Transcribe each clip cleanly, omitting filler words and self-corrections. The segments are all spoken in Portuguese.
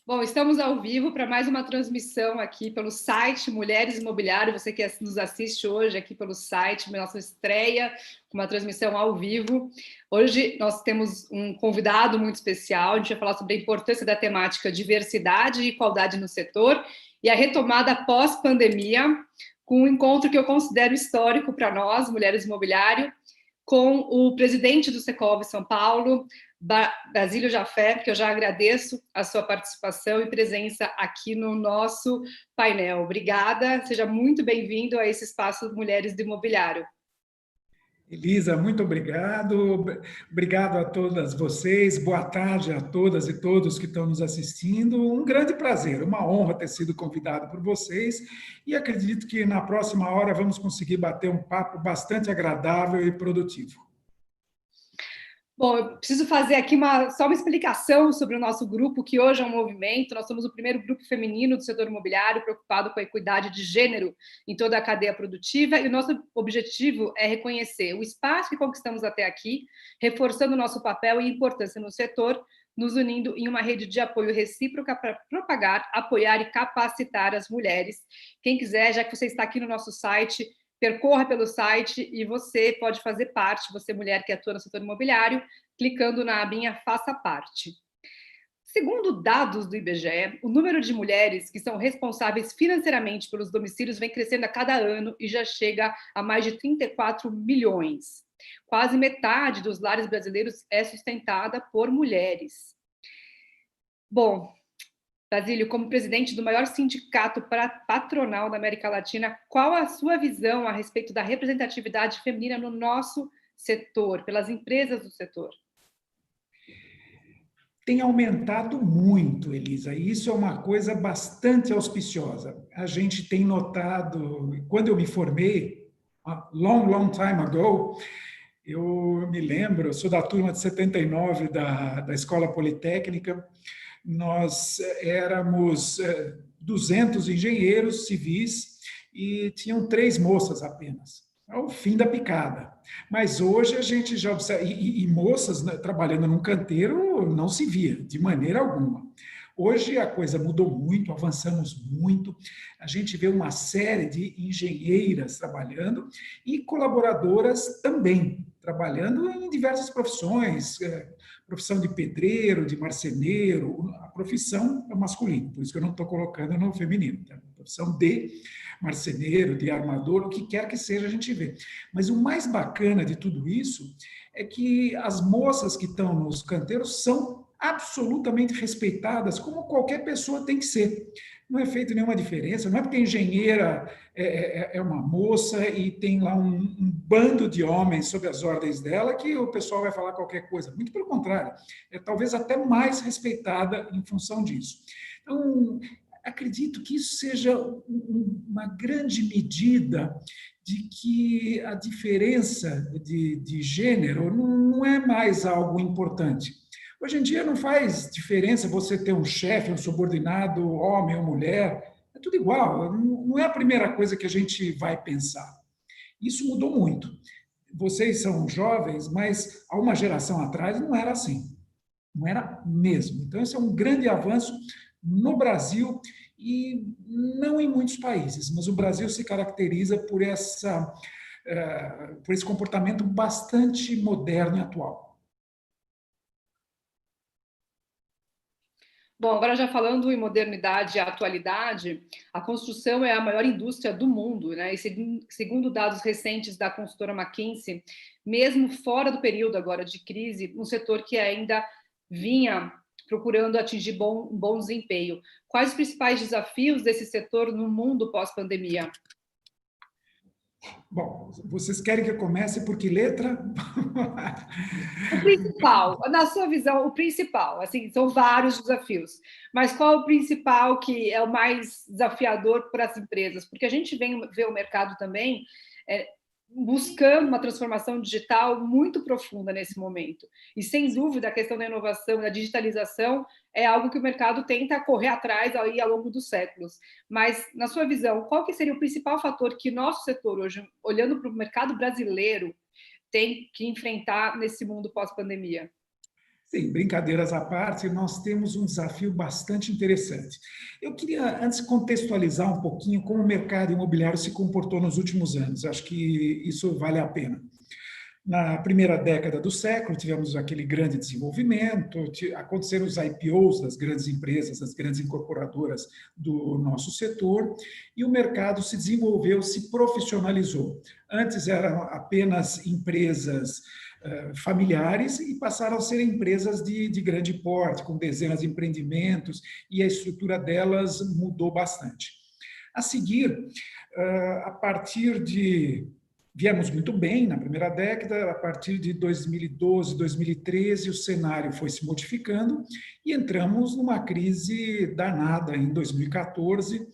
Bom, estamos ao vivo para mais uma transmissão aqui pelo site Mulheres Imobiliário. Você que nos assiste hoje aqui pelo site, nossa estreia, uma transmissão ao vivo. Hoje nós temos um convidado muito especial. A gente vai falar sobre a importância da temática diversidade e igualdade no setor e a retomada pós-pandemia, com um encontro que eu considero histórico para nós, Mulheres Imobiliário, com o presidente do Secov São Paulo, Basílio Jafé, que eu já agradeço a sua participação e presença aqui no nosso painel. Obrigada, seja muito bem-vindo a esse espaço Mulheres do Imobiliário. Elisa, muito obrigado. Obrigado a todas vocês. Boa tarde a todas e todos que estão nos assistindo. Um grande prazer, uma honra ter sido convidado por vocês e acredito que na próxima hora vamos conseguir bater um papo bastante agradável e produtivo. Bom, eu preciso fazer aqui só uma explicação sobre o nosso grupo, que hoje é um movimento. Nós somos o primeiro grupo feminino do setor imobiliário preocupado com a equidade de gênero em toda a cadeia produtiva, e o nosso objetivo é reconhecer o espaço que conquistamos até aqui, reforçando o nosso papel e importância no setor, nos unindo em uma rede de apoio recíproca para propagar, apoiar e capacitar as mulheres. Quem quiser, já que você está aqui no nosso site, percorra pelo site e você pode fazer parte, você mulher que atua no setor imobiliário, clicando na abinha Faça Parte. Segundo dados do IBGE, o número de mulheres que são responsáveis financeiramente pelos domicílios vem crescendo a cada ano e já chega a mais de 34 milhões. Quase metade dos lares brasileiros é sustentada por mulheres. Bom, Basílio, como presidente do maior sindicato patronal da América Latina, qual a sua visão a respeito da representatividade feminina no nosso setor, pelas empresas do setor? Tem aumentado muito, Elisa, e isso é uma coisa bastante auspiciosa. A gente tem notado, quando eu me formei, long time ago, eu me lembro, eu sou da turma de 79 da Escola Politécnica, nós éramos 200 engenheiros civis e tinham 3 moças apenas. É o fim da picada. Mas hoje a gente já observa, e moças, né, trabalhando num canteiro não se via, de maneira alguma. Hoje a coisa mudou muito, avançamos muito, a gente vê uma série de engenheiras trabalhando e colaboradoras também, trabalhando em diversas profissões, profissão de pedreiro, de marceneiro, a profissão é masculina, por isso que eu não estou colocando no feminino, tá? A profissão de marceneiro, de armador, o que quer que seja, a gente vê. Mas o mais bacana de tudo isso é que as moças que estão nos canteiros são absolutamente respeitadas, como qualquer pessoa tem que ser. Não é feita nenhuma diferença, não é porque a engenheira é uma moça e tem lá um bando de homens sob as ordens dela que o pessoal vai falar qualquer coisa. Muito pelo contrário, é talvez até mais respeitada em função disso. Então, acredito que isso seja uma grande medida de que a diferença de gênero não é mais algo importante. Hoje em dia não faz diferença você ter um chefe, um subordinado, homem ou mulher, é tudo igual, não é a primeira coisa que a gente vai pensar. Isso mudou muito. Vocês são jovens, mas há uma geração atrás não era assim, não era mesmo. Então, esse é um grande avanço no Brasil e não em muitos países, mas o Brasil se caracteriza por esse comportamento bastante moderno e atual. Bom, agora já falando em modernidade e atualidade, a construção é a maior indústria do mundo, né? E segundo dados recentes da consultora McKinsey, mesmo fora do período agora de crise, um setor que ainda vinha procurando atingir bom desempenho. Quais os principais desafios desse setor no mundo pós-pandemia? Bom, vocês querem que eu comece por que letra? O principal, na sua visão, o principal, assim, são vários desafios, mas qual é o principal que é o mais desafiador para as empresas? Porque a gente vê o mercado também buscando uma transformação digital muito profunda nesse momento. E, sem dúvida, a questão da inovação, da digitalização, é algo que o mercado tenta correr atrás aí ao longo dos séculos. Mas, na sua visão, qual que seria o principal fator que nosso setor hoje, olhando para o mercado brasileiro, tem que enfrentar nesse mundo pós-pandemia? Sim, brincadeiras à parte, nós temos um desafio bastante interessante. Eu queria, antes, contextualizar um pouquinho como o mercado imobiliário se comportou nos últimos anos. Acho que isso vale a pena. Na primeira década do século, tivemos aquele grande desenvolvimento, aconteceram os IPOs das grandes empresas, das grandes incorporadoras do nosso setor, e o mercado se desenvolveu, se profissionalizou. Antes eram apenas empresas familiares e passaram a ser empresas de grande porte, com dezenas de empreendimentos, e a estrutura delas mudou bastante. A seguir, a partir de viemos muito bem na primeira década, a partir de 2012, 2013, o cenário foi se modificando e entramos numa crise danada em 2014,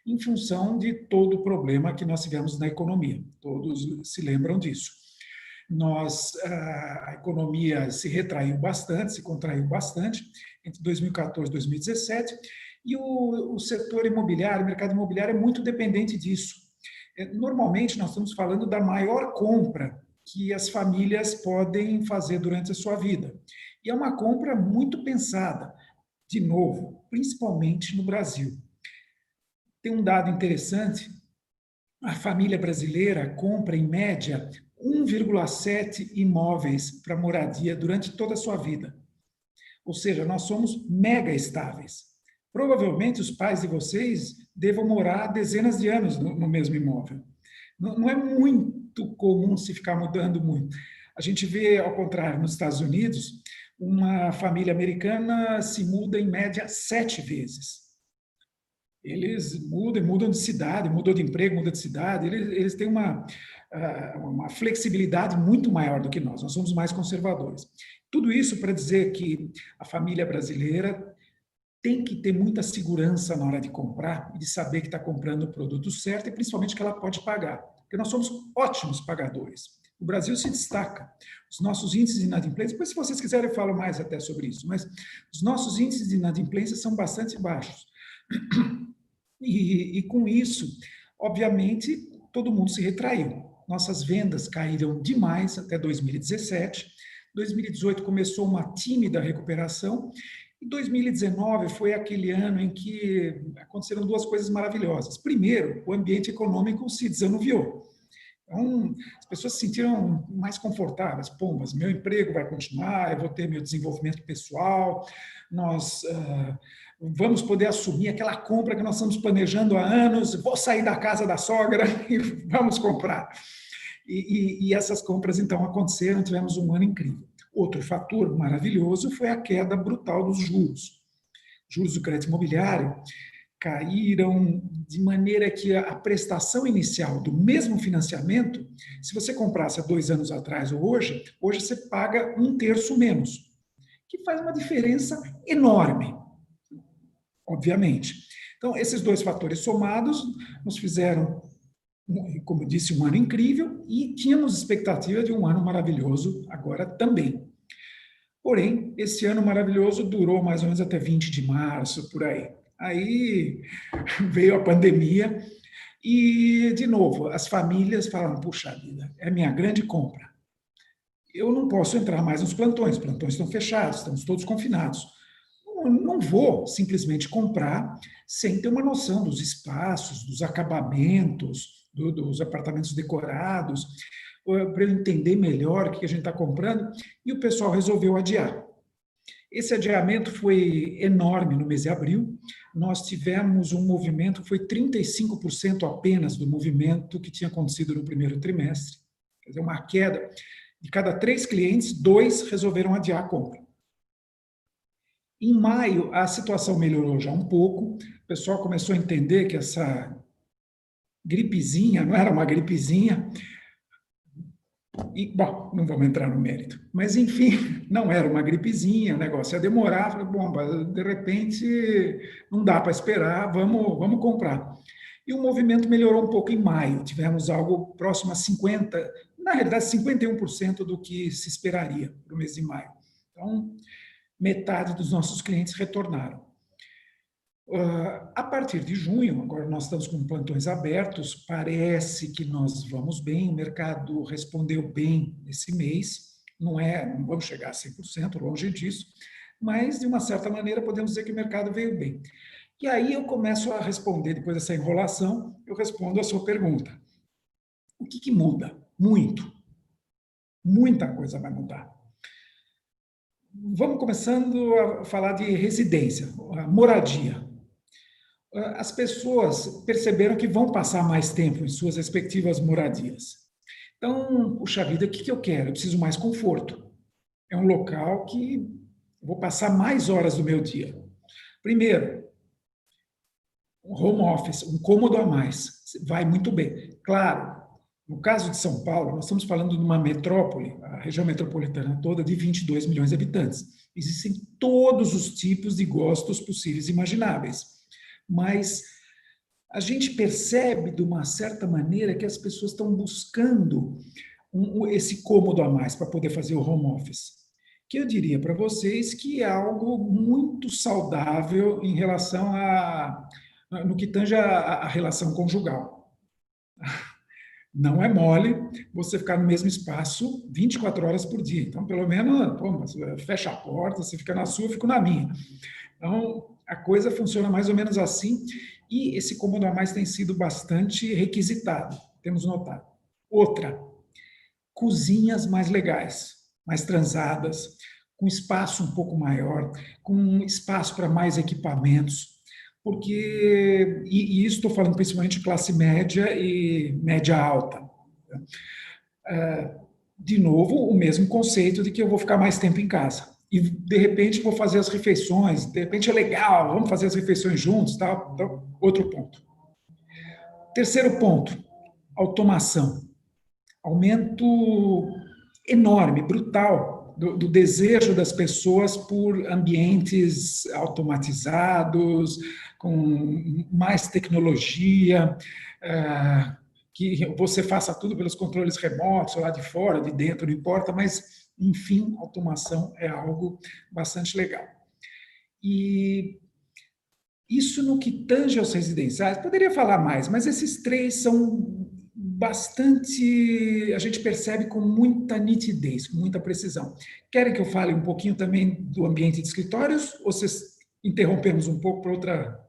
em função de todo o problema que nós tivemos na economia. Todos se lembram disso. A economia se retraiu bastante, se contraiu bastante entre 2014 e 2017, e o setor imobiliário, o mercado imobiliário é muito dependente disso. Normalmente, nós estamos falando da maior compra que as famílias podem fazer durante a sua vida. E é uma compra muito pensada, de novo, principalmente no Brasil. Tem um dado interessante: a família brasileira compra, em média, 1,7 imóveis para moradia durante toda a sua vida. Ou seja, nós somos mega estáveis. Provavelmente os pais de vocês devam morar dezenas de anos no mesmo imóvel. Não é muito comum se ficar mudando muito. A gente vê, ao contrário, nos Estados Unidos, uma família americana se muda, em média, 7 vezes. Eles mudam de cidade, mudam de emprego, mudam de cidade, eles têm uma flexibilidade muito maior do que nós somos mais conservadores. Tudo isso para dizer que a família brasileira tem que ter muita segurança na hora de comprar e de saber que está comprando o produto certo e principalmente que ela pode pagar, porque nós somos ótimos pagadores. O Brasil se destaca. Os nossos índices de inadimplência, depois, se vocês quiserem, eu falo mais até sobre isso, mas os nossos índices de inadimplência são bastante baixos. E com isso, obviamente, todo mundo se retraiu. Nossas vendas caíram demais até 2017. 2018 começou uma tímida recuperação. E 2019 foi aquele ano em que aconteceram duas coisas maravilhosas. Primeiro, o ambiente econômico se desanuviou. Então, as pessoas se sentiram mais confortáveis. Pô, mas meu emprego vai continuar, eu vou ter meu desenvolvimento pessoal, nós vamos poder assumir aquela compra que nós estamos planejando há anos, vou sair da casa da sogra e vamos comprar. E essas compras, então, aconteceram, tivemos um ano incrível. Outro fator maravilhoso foi a queda brutal dos juros. Juros do crédito imobiliário caíram de maneira que a prestação inicial do mesmo financiamento, se você comprasse há 2 anos atrás ou hoje você paga 1/3 menos, que faz uma diferença enorme, obviamente. Então, esses dois fatores somados nos fizeram, como eu disse, um ano incrível e tínhamos expectativa de um ano maravilhoso agora também. Porém, esse ano maravilhoso durou mais ou menos até 20 de março, por aí. Aí veio a pandemia e, de novo, as famílias falaram, puxa vida, é a minha grande compra. Eu não posso entrar mais nos plantões, os plantões estão fechados, estamos todos confinados. Não vou simplesmente comprar sem ter uma noção dos espaços, dos acabamentos, dos apartamentos decorados, para eu entender melhor o que a gente está comprando, e o pessoal resolveu adiar. Esse adiamento foi enorme no mês de abril. Nós tivemos um movimento, foi 35% apenas do movimento que tinha acontecido no primeiro trimestre. Quer dizer, uma queda. De cada 3 clientes, 2 resolveram adiar a compra. Em maio, a situação melhorou já um pouco. O pessoal começou a entender que essa gripezinha não era uma gripezinha. E, bom, não vamos entrar no mérito, mas enfim, não era uma gripezinha, o negócio ia demorar, falei, bom, de repente não dá para esperar, vamos comprar. E o movimento melhorou um pouco em maio, tivemos algo próximo a 50%, na realidade 51% do que se esperaria para o mês de maio. Então, metade dos nossos clientes retornaram. A partir de junho, agora nós estamos com plantões abertos, parece que nós vamos bem, o mercado respondeu bem esse mês, não vamos chegar a 100%, longe disso, mas, de uma certa maneira, podemos dizer que o mercado veio bem. E aí eu começo a responder, depois dessa enrolação, eu respondo a sua pergunta. O que muda? Muito. Muita coisa vai mudar. Vamos começando a falar de residência, a moradia. As pessoas perceberam que vão passar mais tempo em suas respectivas moradias. Então, puxa vida, o que eu quero? Eu preciso mais conforto. É um local que eu vou passar mais horas do meu dia. Primeiro, um home office, um cômodo a mais, vai muito bem. Claro, no caso de São Paulo, nós estamos falando de uma metrópole, a região metropolitana toda, de 22 milhões de habitantes. Existem todos os tipos de gostos possíveis e imagináveis. Mas a gente percebe, de uma certa maneira, que as pessoas estão buscando esse cômodo a mais para poder fazer o home office. Que eu diria para vocês que é algo muito saudável em relação no que tange a relação conjugal. Não é mole você ficar no mesmo espaço 24 horas por dia. Então, pelo menos, pô, fecha a porta, você fica na sua, eu fico na minha. Então, a coisa funciona mais ou menos assim, e esse cômodo a mais tem sido bastante requisitado, temos notado. Outra, cozinhas mais legais, mais transadas, com espaço um pouco maior, com espaço para mais equipamentos, porque, e isso estou falando principalmente de classe média e média alta. De novo, o mesmo conceito de que eu vou ficar mais tempo em casa. E, de repente, vou fazer as refeições, de repente é legal, vamos fazer as refeições juntos, tal. Então, outro ponto. Terceiro ponto, automação. Aumento enorme, brutal, do desejo das pessoas por ambientes automatizados, com mais tecnologia, que você faça tudo pelos controles remotos, lá de fora, de dentro, não importa, mas, enfim, automação é algo bastante legal. E isso no que tange aos residenciais, poderia falar mais, mas esses três são bastante, a gente percebe com muita nitidez, com muita precisão. Querem que eu fale um pouquinho também do ambiente de escritórios, ou vocês interrompemos um pouco para outra...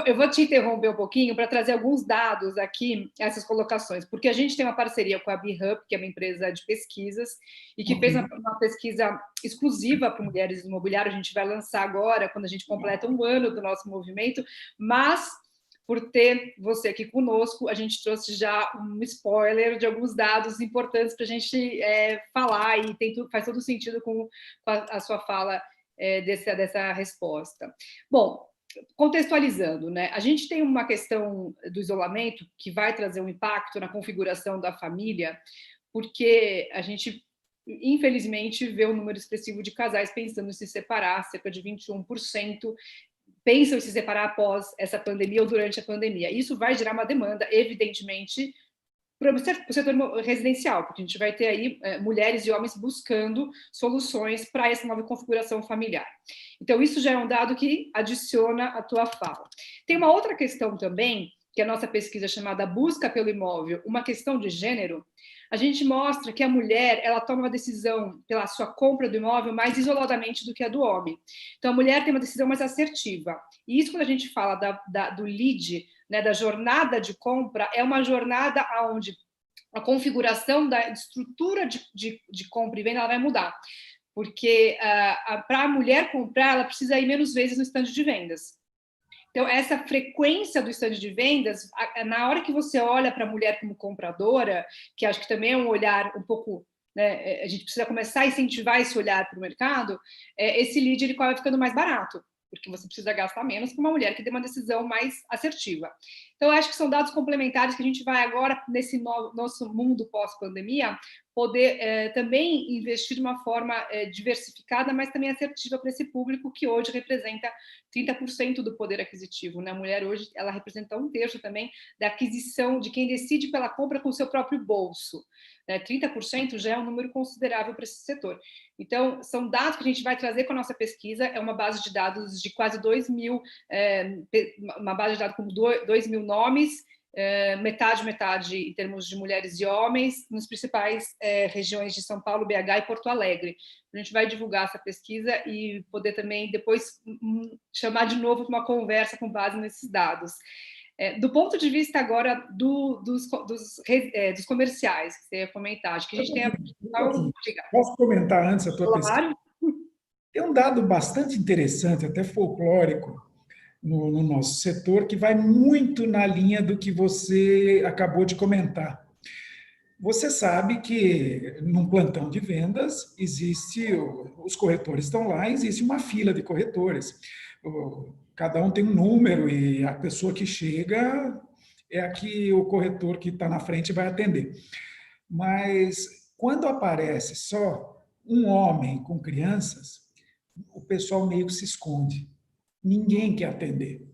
Eu vou te interromper um pouquinho para trazer alguns dados aqui, essas colocações, porque a gente tem uma parceria com a BeHub, que é uma empresa de pesquisas, e que fez uma pesquisa exclusiva para mulheres do imobiliário. A gente vai lançar agora, quando a gente completa um ano do nosso movimento, mas, por ter você aqui conosco, a gente trouxe já um spoiler de alguns dados importantes para a gente falar, e faz todo sentido com a sua fala dessa resposta. Bom, contextualizando, né? A gente tem uma questão do isolamento que vai trazer um impacto na configuração da família, porque a gente, infelizmente, vê um número expressivo de casais pensando em se separar, cerca de 21% pensam em se separar após essa pandemia ou durante a pandemia. Isso vai gerar uma demanda, evidentemente, para o setor residencial, porque a gente vai ter aí mulheres e homens buscando soluções para essa nova configuração familiar. Então, isso já é um dado que adiciona a tua fala. Tem uma outra questão também, que é a nossa pesquisa chamada Busca pelo Imóvel, uma questão de gênero. A gente mostra que a mulher, ela toma uma decisão pela sua compra do imóvel mais isoladamente do que a do homem. Então, a mulher tem uma decisão mais assertiva. E isso, quando a gente fala do lead, né, da jornada de compra, é uma jornada onde a configuração da estrutura de compra e venda ela vai mudar. Porque para a mulher comprar, ela precisa ir menos vezes no estande de vendas. Então, essa frequência do estande de vendas, na hora que você olha para a mulher como compradora, que acho que também é um olhar um pouco, né, a gente precisa começar a incentivar esse olhar para o mercado, esse lead ele vai ficando mais barato, porque você precisa gastar menos com uma mulher que tem uma decisão mais assertiva. Então, eu acho que são dados complementares que a gente vai agora, nesse nosso mundo pós-pandemia, poder também investir de uma forma diversificada, mas também assertiva para esse público que hoje representa 30% do poder aquisitivo. Né? A mulher hoje ela representa 1/3 também da aquisição de quem decide pela compra com o seu próprio bolso. 30% já é um número considerável para esse setor. Então, são dados que a gente vai trazer com a nossa pesquisa, é uma base de dados de quase 2 mil, uma base de dados com 2 mil nomes, metade em termos de mulheres e homens, nos principais regiões de São Paulo, BH e Porto Alegre. A gente vai divulgar essa pesquisa e poder também depois chamar de novo para uma conversa com base nesses dados. Do ponto de vista agora dos comerciais, que você ia comentar, acho que a gente tem... Posso comentar antes a tua Claro. pesquisa? Tem um dado bastante interessante, até folclórico, no nosso setor, que vai muito na linha do que você acabou de comentar. Você sabe que num plantão de vendas os corretores estão lá, existe uma fila de corretores. Cada um tem um número e a pessoa que chega é a que o corretor que está na frente vai atender. Mas quando aparece só um homem com crianças, o pessoal meio que se esconde. Ninguém quer atender.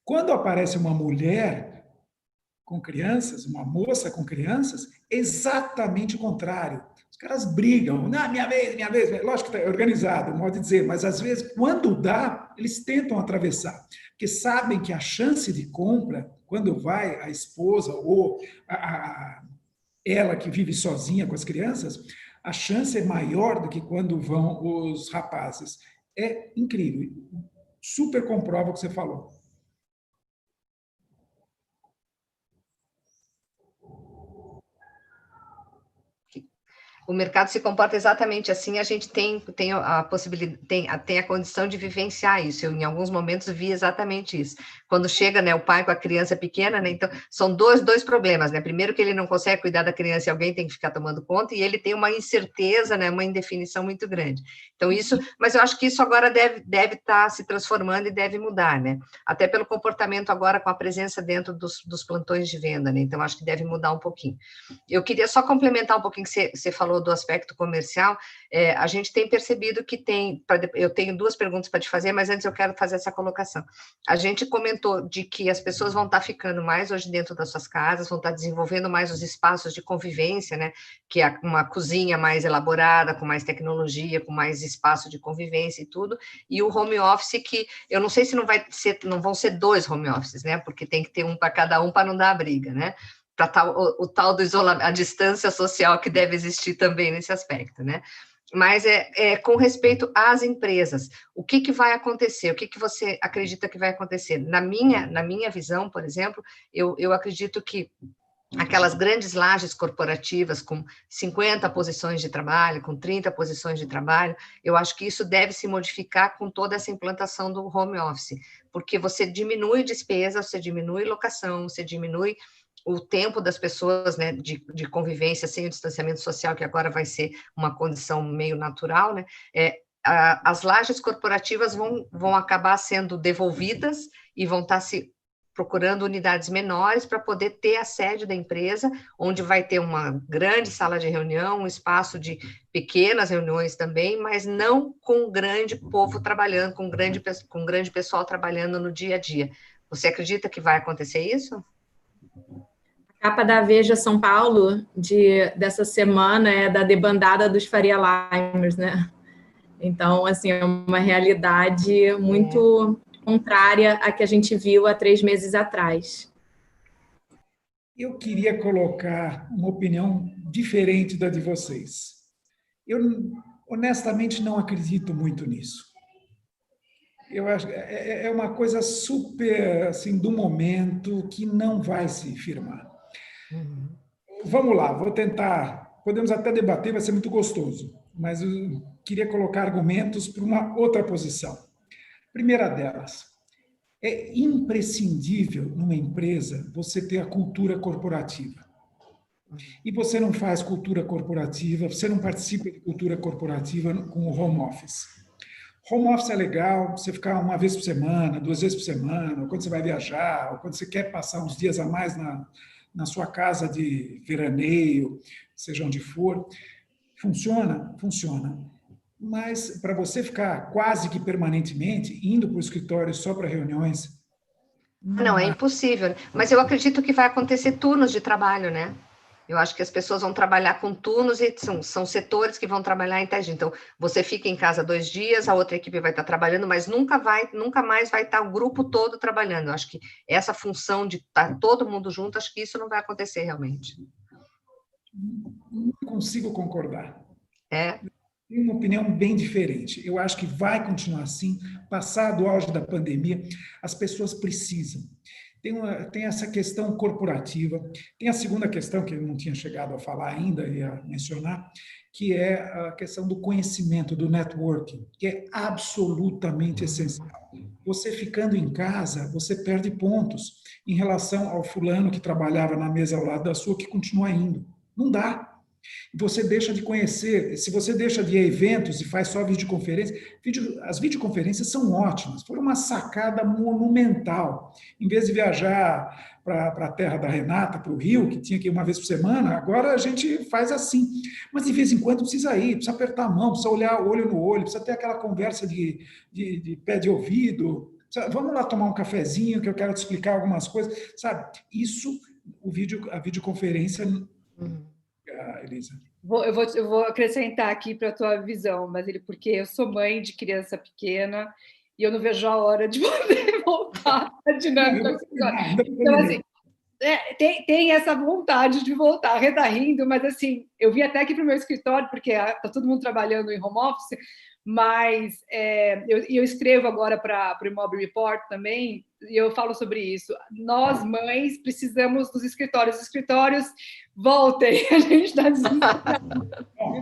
Quando aparece uma mulher com crianças, uma moça com crianças, exatamente o contrário. Os caras brigam. Não, minha vez, minha vez. Lógico que está organizado, modo de dizer, mas às vezes, quando dá, eles tentam atravessar, porque sabem que a chance de compra, quando vai a esposa ou ela que vive sozinha com as crianças, a chance é maior do que quando vão os rapazes. É incrível. Super comprova o que você falou. O mercado se comporta exatamente assim, a gente tem a possibilidade, tem a condição de vivenciar isso. Eu, em alguns momentos, vi exatamente isso. Quando chega, né, o pai com a criança pequena, né, então, são dois problemas, né? Primeiro que ele não consegue cuidar da criança e alguém tem que ficar tomando conta, e ele tem uma incerteza, né, uma indefinição muito grande. Então, mas eu acho que isso agora deve estar se transformando e deve mudar, né? Até pelo comportamento agora com a presença dentro dos plantões de venda, né? Então, acho que deve mudar um pouquinho. Eu queria só complementar um pouquinho que você falou do aspecto comercial. A gente tem percebido que eu tenho duas perguntas para te fazer, mas antes eu quero fazer essa colocação. A gente comentou de que as pessoas vão estar ficando mais hoje dentro das suas casas, vão estar desenvolvendo mais os espaços de convivência, né? Que é uma cozinha mais elaborada, com mais tecnologia, com mais espaço de convivência e tudo, e o home office, que eu não sei se não vão ser 2 home offices, né? Porque tem que ter um para cada um para não dar briga, né? Para o tal do isolamento, a distância social que deve existir também nesse aspecto, né? Mas com respeito às empresas, o que vai acontecer? O que você acredita que vai acontecer? Na minha visão, por exemplo, eu acredito que aquelas grandes lajes corporativas com 50 posições de trabalho, com 30 posições de trabalho, eu acho que isso deve se modificar com toda essa implantação do home office, porque você diminui despesa, você diminui locação, você diminui o tempo das pessoas, né, de convivência sem o distanciamento social, que agora vai ser uma condição meio natural, né? As lajes corporativas vão acabar sendo devolvidas e vão estar se procurando unidades menores para poder ter a sede da empresa, onde vai ter uma grande sala de reunião, um espaço de pequenas reuniões também, mas não com grande povo trabalhando, com grande pessoal trabalhando no dia a dia. Você acredita que vai acontecer isso? A capa da Veja São Paulo dessa semana é da debandada dos Faria Limers, né? Então, assim, é uma realidade muito contrária à que a gente viu há 3 meses atrás. Eu queria colocar uma opinião diferente da de vocês. Eu, honestamente, não acredito muito nisso. Eu acho que é uma coisa super, assim, do momento que não vai se firmar. Vamos lá, vou tentar. Podemos até debater, vai ser muito gostoso, mas eu queria colocar argumentos para uma outra posição. Primeira delas, é imprescindível numa empresa você ter a cultura corporativa. E você não faz cultura corporativa, você não participa de cultura corporativa com o home office. Home office é legal, você ficar uma vez por semana, 2 vezes por semana, ou quando você vai viajar, ou quando você quer passar uns dias a mais na sua casa de veraneio, seja onde for. Funciona? Funciona. Mas para você ficar quase que permanentemente indo para o escritório só para reuniões... Não, é impossível. Mas eu acredito que vai acontecer turnos de trabalho, né? Eu acho que as pessoas vão trabalhar com turnos e são setores que vão trabalhar em teste. Então, você fica em casa 2 dias, a outra equipe vai estar trabalhando, mas nunca mais vai estar o grupo todo trabalhando. Eu acho que essa função de estar todo mundo junto, acho que isso não vai acontecer realmente. Não consigo concordar. É? Tenho uma opinião bem diferente. Eu acho que vai continuar assim, passado o auge da pandemia, as pessoas precisam. Tem essa questão corporativa, tem a segunda questão, que eu não tinha chegado a falar ainda, ia mencionar, que é a questão do conhecimento, do networking, que é absolutamente essencial. Você ficando em casa, você perde pontos em relação ao fulano que trabalhava na mesa ao lado da sua, que continua indo. Não dá. Você deixa de conhecer, se você deixa de ir a eventos e faz só videoconferência, as videoconferências são ótimas, foram uma sacada monumental. Em vez de viajar para a terra da Renata, para o Rio, que tinha que ir uma vez por semana, agora a gente faz assim. Mas de vez em quando precisa ir, precisa apertar a mão, precisa olhar olho no olho, precisa ter aquela conversa de pé de ouvido. Vamos lá tomar um cafezinho, que eu quero te explicar algumas coisas. Sabe, isso, a videoconferência... Elisa. Eu vou acrescentar aqui para a tua visão, mas porque eu sou mãe de criança pequena e eu não vejo a hora de poder voltar à dinâmica. Então, assim, tem essa vontade de voltar. A Rê tá rindo, mas assim, eu vim até aqui para o meu escritório, porque está todo mundo trabalhando em home office, mas eu escrevo agora para o Imob Report também, e eu falo sobre isso. Nós, mães, precisamos dos escritórios. Os escritórios voltem, a gente está desesperado.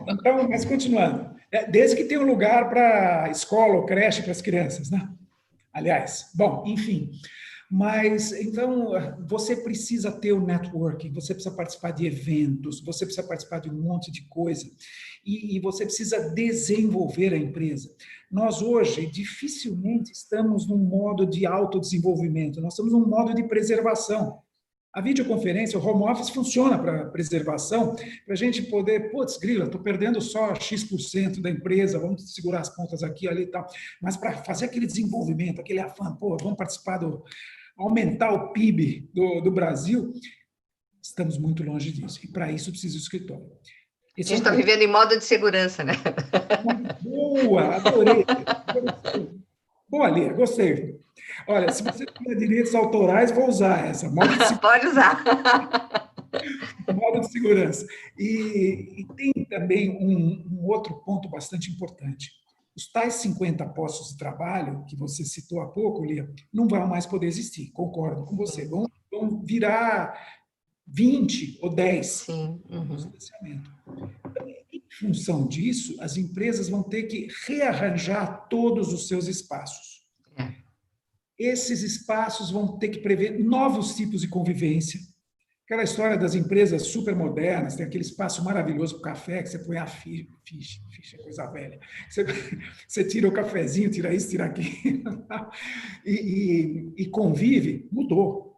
Então, mas continuando. Desde que tenha um lugar para escola ou creche para as crianças, né? Aliás, bom, enfim. Mas, então, você precisa ter o networking, você precisa participar de eventos, você precisa participar de um monte de coisa, e você precisa desenvolver a empresa. Nós, hoje, dificilmente estamos num modo de autodesenvolvimento, nós estamos num modo de preservação. A videoconferência, o home office funciona para preservação, para a gente poder, putz, grila, estou perdendo só X% da empresa, vamos segurar as pontas aqui, ali e tal, mas para fazer aquele desenvolvimento, aquele afã, pô, vamos participar aumentar o PIB do Brasil, estamos muito longe disso, e para isso precisa do escritório. A gente está vivendo em modo de segurança, né? Boa, adorei. Boa, Lia, gostei. Olha, se você tiver direitos autorais, vou usar essa. Pode usar. Modo de segurança. E tem também um outro ponto bastante importante. Os tais 50 postos de trabalho, que você citou há pouco, Lia, não vão mais poder existir, concordo com você. Vão virar 20 ou 10 Sim. no distanciamento. Em função disso, as empresas vão ter que rearranjar todos os seus espaços. Esses espaços vão ter que prever novos tipos de convivência. Aquela história das empresas super modernas, tem aquele espaço maravilhoso para o café, que você põe a ficha é coisa velha. Você tira o cafezinho, tira isso, tira aquilo, e convive, mudou.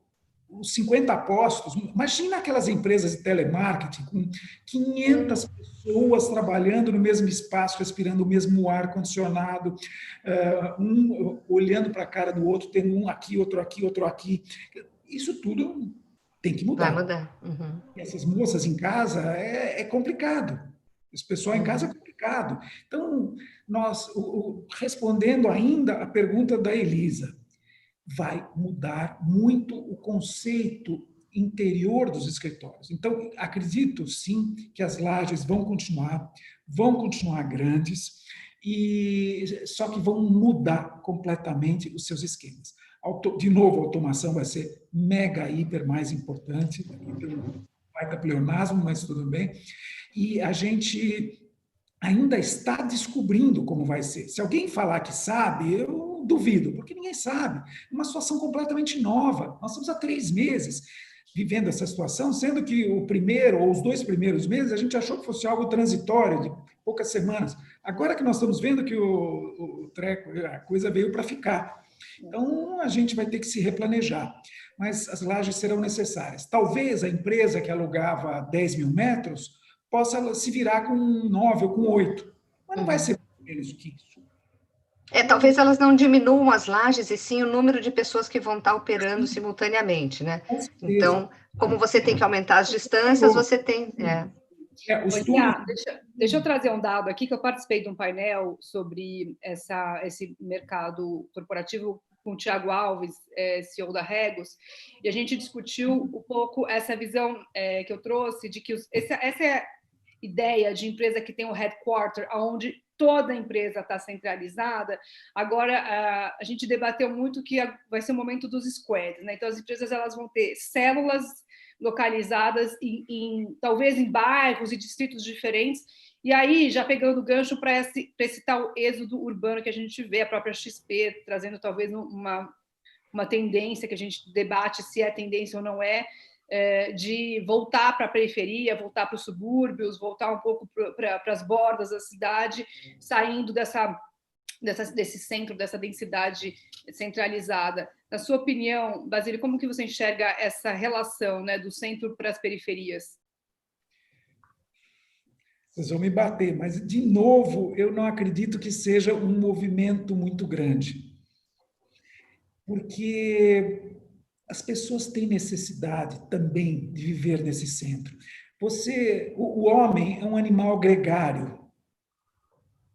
Os 50 postos, imagina aquelas empresas de telemarketing com 500 pessoas trabalhando no mesmo espaço, respirando o mesmo ar-condicionado, um olhando para a cara do outro, tendo um aqui, outro aqui, outro aqui. Isso tudo tem que mudar. Vai mudar. Uhum. Essas moças em casa é complicado. Esse pessoal em casa é complicado. Então, respondendo ainda a pergunta da Elisa, vai mudar muito o conceito interior dos escritórios. Então, acredito, sim, que as lajes vão continuar grandes, só que vão mudar completamente os seus esquemas. De novo, a automação vai ser mega, hiper mais importante, vai dar pleonasmo, mas tudo bem. E a gente ainda está descobrindo como vai ser. Se alguém falar que sabe, eu duvido, porque ninguém sabe. É uma situação completamente nova. Nós estamos há 3 meses vivendo essa situação, sendo que o primeiro ou os 2 primeiros meses a gente achou que fosse algo transitório, de poucas semanas. Agora que nós estamos vendo que a coisa veio para ficar. Então, a gente vai ter que se replanejar. Mas as lajes serão necessárias. Talvez a empresa que alugava 10 mil metros possa se virar com 9 ou com 8. Mas não vai ser menos do que isso. Talvez elas não diminuam as lajes, e sim o número de pessoas que vão estar operando simultaneamente, né? Então, como você tem que aumentar as distâncias, você tem... Deixa eu trazer um dado aqui, que eu participei de um painel sobre esse mercado corporativo com o Thiago Alves, CEO da Regus, e a gente discutiu um pouco essa visão que eu trouxe, de que essa é a ideia de empresa que tem um headquarter, onde toda a empresa está centralizada. Agora, a gente debateu muito que vai ser o momento dos squads, né? Então, as empresas elas vão ter células localizadas talvez em bairros e distritos diferentes. E aí, já pegando o gancho para esse tal êxodo urbano que a gente vê, a própria XP trazendo talvez uma tendência que a gente debate se é tendência ou não de voltar para a periferia, voltar para os subúrbios, voltar um pouco para as bordas da cidade, saindo desse centro, dessa densidade centralizada. Na sua opinião, Basílio, como que você enxerga essa relação, né, do centro para as periferias? Vocês vão me bater, mas, de novo, eu não acredito que seja um movimento muito grande. Porque as pessoas têm necessidade também de viver nesse centro. O homem é um animal gregário.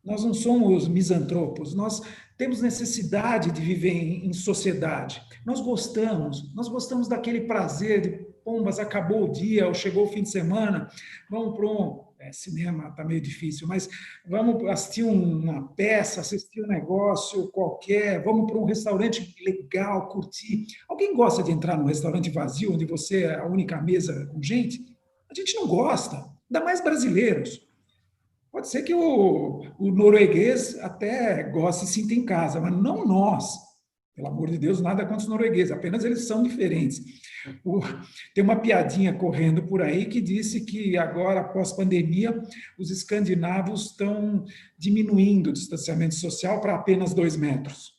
Nós não somos misantropos, nós temos necessidade de viver em sociedade. Nós gostamos daquele prazer de, pombas, acabou o dia, ou chegou o fim de semana, vamos para cinema está meio difícil, mas vamos assistir uma peça, assistir um negócio qualquer, vamos para um restaurante legal, curtir. Alguém gosta de entrar num restaurante vazio, onde você é a única mesa com gente? A gente não gosta, ainda mais brasileiros. Pode ser que o norueguês até goste e sinta em casa, mas não nós. Pelo amor de Deus, nada contra os noruegueses, apenas eles são diferentes. Tem uma piadinha correndo por aí que disse que agora, após pandemia, os escandinavos estão diminuindo o distanciamento social para apenas 2 metros.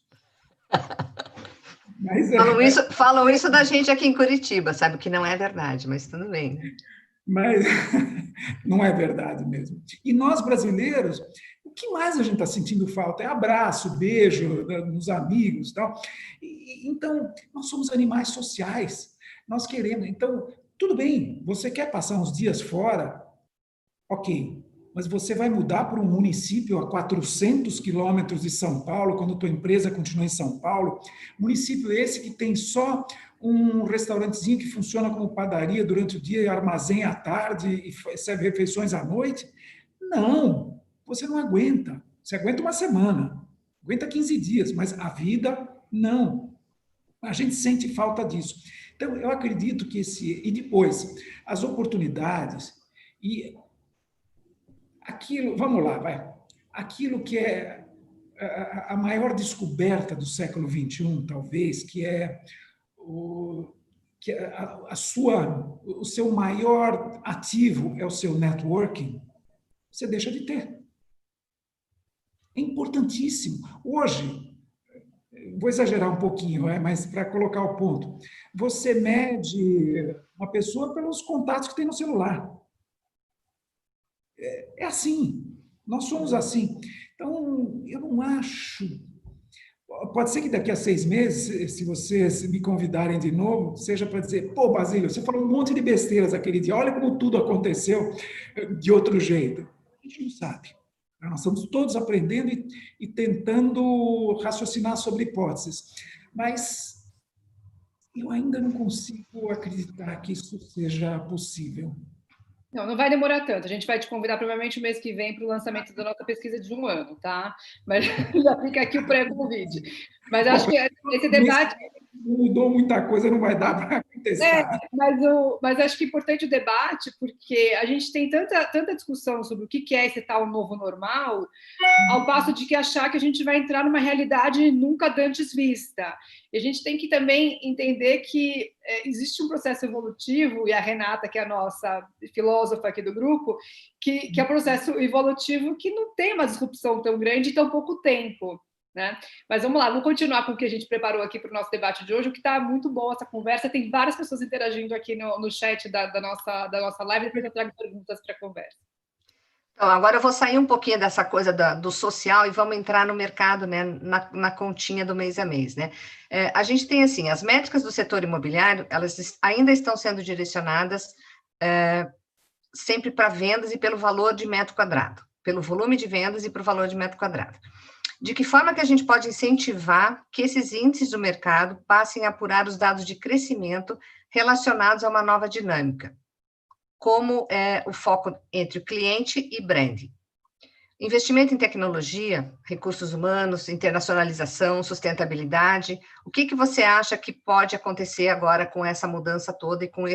Mas, falam isso da gente aqui em Curitiba, sabe que não é verdade, mas tudo bem. Mas não é verdade mesmo. E nós, brasileiros, o que mais a gente está sentindo falta é abraço, beijo nos amigos e tal. Então, nós somos animais sociais. Nós queremos. Então, tudo bem, você quer passar uns dias fora? Ok. Mas você vai mudar para um município a 400 quilômetros de São Paulo, quando a tua empresa continua em São Paulo. Município esse que tem só um restaurantezinho que funciona como padaria durante o dia e armazém à tarde e serve refeições à noite? Não, você não aguenta. Você aguenta uma semana, aguenta 15 dias, mas a vida, não. A gente sente falta disso. Então, eu acredito que E depois, as oportunidades e aquilo... Vamos lá, vai. Aquilo que é a maior descoberta do século XXI, talvez, que é o seu maior ativo é o seu networking, você deixa de ter. É importantíssimo. Hoje, vou exagerar um pouquinho, mas para colocar o ponto, você mede uma pessoa pelos contatos que tem no celular. É assim. Nós somos assim. Então, eu não acho... Pode ser que daqui a 6 meses, se vocês me convidarem de novo, seja para dizer, pô, Basílio, você falou um monte de besteiras aquele dia, olha como tudo aconteceu de outro jeito. A gente não sabe. Nós estamos todos aprendendo e tentando raciocinar sobre hipóteses. Mas eu ainda não consigo acreditar que isso seja possível. Não vai demorar tanto. A gente vai te convidar provavelmente o mês que vem para o lançamento da nossa pesquisa de 1 ano, tá? Mas já fica aqui o pré-convite. Mas acho que esse debate... Mudou muita coisa, não vai dar para acontecer. Mas acho que é importante o debate, porque a gente tem tanta discussão sobre o que é esse tal novo normal, ao passo de que achar que a gente vai entrar numa realidade nunca antes vista. E a gente tem que também entender que existe um processo evolutivo, e a Renata, que é a nossa filósofa aqui do grupo, que é um processo evolutivo que não tem uma disrupção tão grande em tão pouco tempo. Né? Mas vamos lá, vamos continuar com o que a gente preparou aqui para o nosso debate de hoje, o que está muito boa essa conversa, tem várias pessoas interagindo aqui no chat da nossa live, depois eu trago perguntas para a conversa. Então, agora eu vou sair um pouquinho dessa coisa do social e vamos entrar no mercado, né, na continha do mês a mês, né? A gente tem, assim, as métricas do setor imobiliário, elas ainda estão sendo direcionadas sempre para vendas e pelo valor de metro quadrado, pelo volume de vendas e para o valor de metro quadrado. De que forma que a gente pode incentivar que esses índices do mercado passem a apurar os dados de crescimento relacionados a uma nova dinâmica, como o foco entre o cliente e branding? Investimento em tecnologia, recursos humanos, internacionalização, sustentabilidade. O que você acha que pode acontecer agora com essa mudança toda e com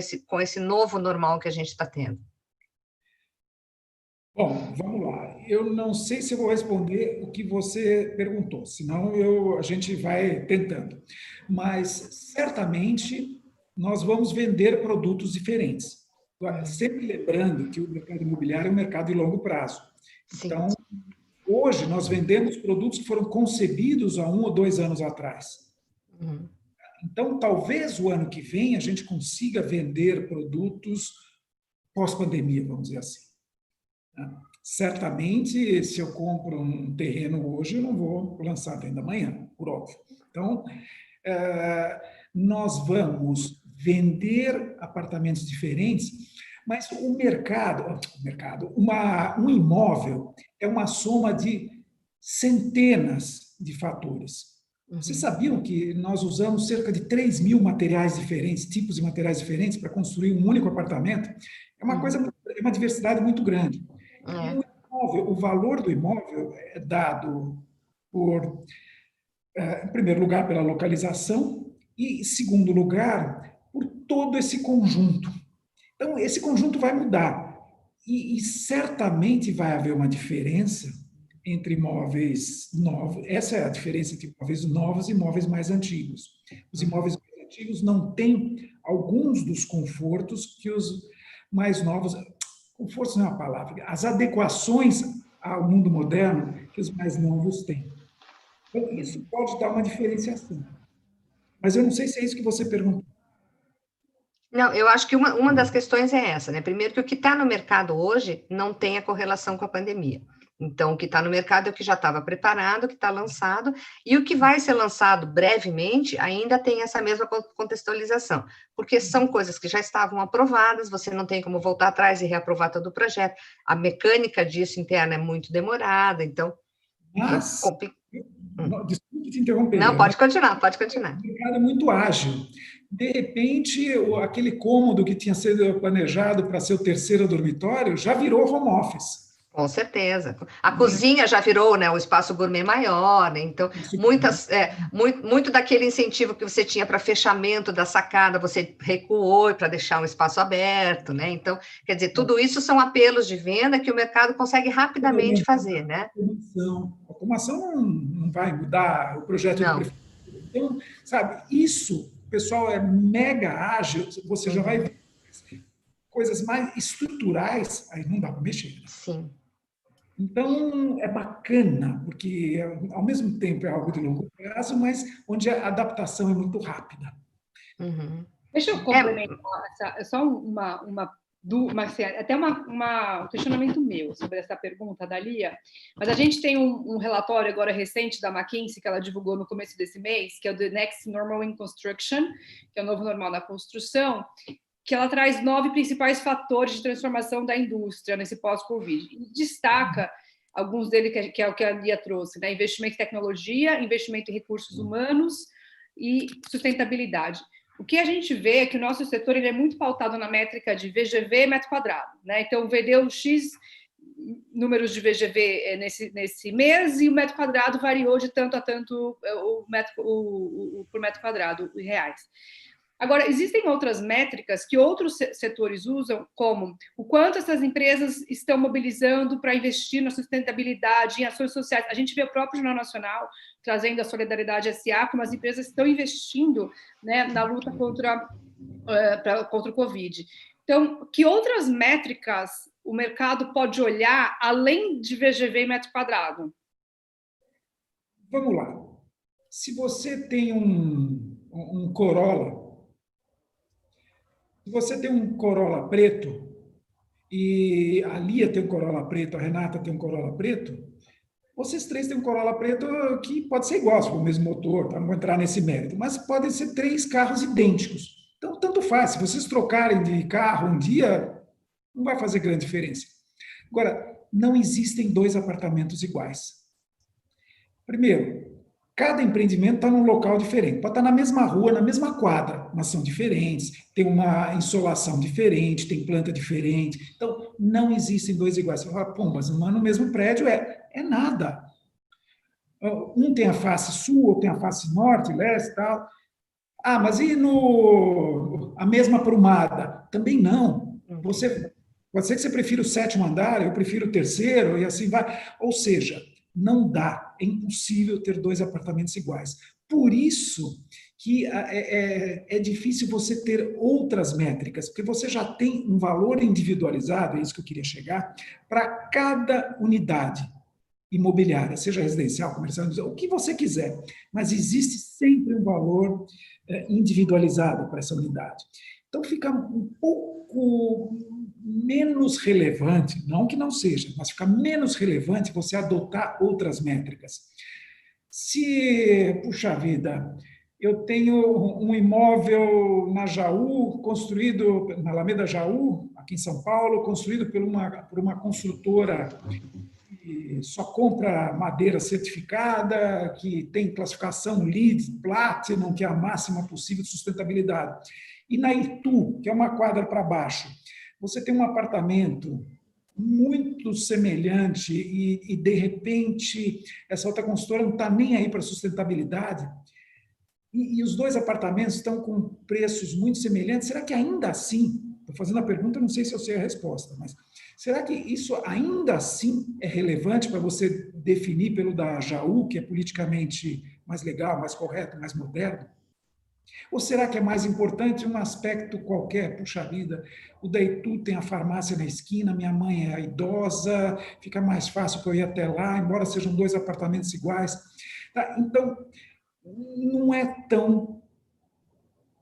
esse novo normal que a gente está tendo? Bom, vamos lá. Eu não sei se eu vou responder o que você perguntou, senão a gente vai tentando. Mas, certamente, nós vamos vender produtos diferentes. Sempre lembrando que o mercado imobiliário é um mercado de longo prazo. Então, hoje, nós vendemos produtos que foram concebidos há 1 ou 2 anos atrás. Então, talvez o ano que vem a gente consiga vender produtos pós-pandemia, vamos dizer assim. Certamente, se eu compro um terreno hoje, eu não vou lançar venda amanhã, por óbvio. Então, nós vamos vender apartamentos diferentes, mas um imóvel é uma soma de centenas de fatores. Vocês sabiam que nós usamos cerca de 3.000 materiais diferentes, tipos de materiais diferentes para construir um único apartamento? É uma coisa, é uma diversidade muito grande. O valor do imóvel é dado por, em primeiro lugar, pela localização e, em segundo lugar, por todo esse conjunto. Então, esse conjunto vai mudar e certamente vai haver uma diferença entre imóveis novos. Essa é a diferença entre imóveis novos e imóveis mais antigos. Os imóveis mais antigos não têm alguns dos confortos que os mais novos... Conforto não é uma palavra, as adequações ao mundo moderno que os mais novos têm. Então, isso pode dar uma diferenciação. Mas eu não sei se é isso que você perguntou. Não, eu acho que uma das questões é essa, né? Primeiro, que o que está no mercado hoje não tem a correlação com a pandemia. Então, o que está no mercado é o que já estava preparado, o que está lançado, e o que vai ser lançado brevemente ainda tem essa mesma contextualização, porque são coisas que já estavam aprovadas, você não tem como voltar atrás e reaprovar todo o projeto, a mecânica disso interna é muito demorada, então... Mas, desculpe te interromper. Não, pode continuar. O mercado é muito ágil. De repente, aquele cômodo que tinha sido planejado para ser o terceiro dormitório já virou home office. Com certeza. A cozinha já virou, né, um espaço gourmet maior, né? Então, muito daquele incentivo que você tinha para fechamento da sacada, você recuou para deixar um espaço aberto, né? Então, quer dizer, tudo isso são apelos de venda que o mercado consegue rapidamente fazer, né? A automação não vai mudar o projeto do prefeito. Então, sabe, isso, o pessoal é mega ágil, você já vai ver coisas mais estruturais, aí não dá para mexer. Né? Sim. Então, é bacana, porque ao mesmo tempo é algo de longo prazo, mas onde a adaptação é muito rápida. Deixa eu complementar, só até um questionamento meu sobre essa pergunta da Lia, mas a gente tem um relatório agora recente da McKinsey, que ela divulgou no começo desse mês, que é o The Next Normal in Construction, que é o novo normal na construção, que ela traz 9 principais fatores de transformação da indústria nesse pós-Covid. E destaca alguns deles, que é o que a Lia trouxe, né? Investimento em tecnologia, investimento em recursos humanos e sustentabilidade. O que a gente vê é que o nosso setor ele é muito pautado na métrica de VGV metro quadrado. Né? Então, vendeu X números de VGV nesse mês e o metro quadrado variou de tanto a tanto por metro quadrado em reais. Agora, existem outras métricas que outros setores usam, como o quanto essas empresas estão mobilizando para investir na sustentabilidade, em ações sociais. A gente vê o próprio Jornal Nacional trazendo a Solidariedade SA, como as empresas estão investindo, né, na luta contra o Covid. Então, que outras métricas o mercado pode olhar além de VGV e metro quadrado? Vamos lá. Se você tem um Corolla, se você tem um Corolla preto, e a Lia tem um Corolla preto, a Renata tem um Corolla preto, vocês três têm um Corolla preto que pode ser igual, com o mesmo motor, tá? Não vou entrar nesse mérito, mas podem ser 3 carros idênticos. Então, tanto faz. Se vocês trocarem de carro um dia, não vai fazer grande diferença. Agora, não existem 2 apartamentos iguais. Primeiro, cada empreendimento está num local diferente. Pode estar na mesma rua, na mesma quadra, mas são diferentes, tem uma insolação diferente, tem planta diferente. Então, não existem 2 iguais. Você fala, pô, mas não é no mesmo prédio? É nada. Um tem a face sul, outro tem a face norte, leste e tal. Ah, mas e a mesma aprumada? Também não. Pode ser que você prefira o 7º andar, eu prefiro o 3º, e assim vai. Ou seja, não dá, é impossível ter 2 apartamentos iguais. Por isso que é difícil você ter outras métricas, porque você já tem um valor individualizado, é isso que eu queria chegar, para cada unidade imobiliária, seja residencial, comercial, o que você quiser, mas existe sempre um valor individualizado para essa unidade. Então, fica um pouco menos relevante, não que não seja, mas fica menos relevante você adotar outras métricas. Se, puxa vida, eu tenho um imóvel na Jaú, construído na Alameda Jaú, aqui em São Paulo, construído por uma construtora que só compra madeira certificada, que tem classificação LEED, Platinum, que é a máxima possível de sustentabilidade. E na Itu, que é uma quadra para baixo, você tem um apartamento muito semelhante e de repente, essa outra consultora não está nem aí para sustentabilidade, e os 2 apartamentos estão com preços muito semelhantes, será que ainda assim, estou fazendo a pergunta, não sei se eu sei a resposta, mas será que isso ainda assim é relevante para você definir pelo da Jaú, que é politicamente mais legal, mais correto, mais moderno? Ou será que é mais importante um aspecto qualquer? Puxa vida, o da Itu tem a farmácia na esquina, minha mãe é idosa, fica mais fácil para eu ir até lá, embora sejam 2 apartamentos iguais. Tá? Então, não é tão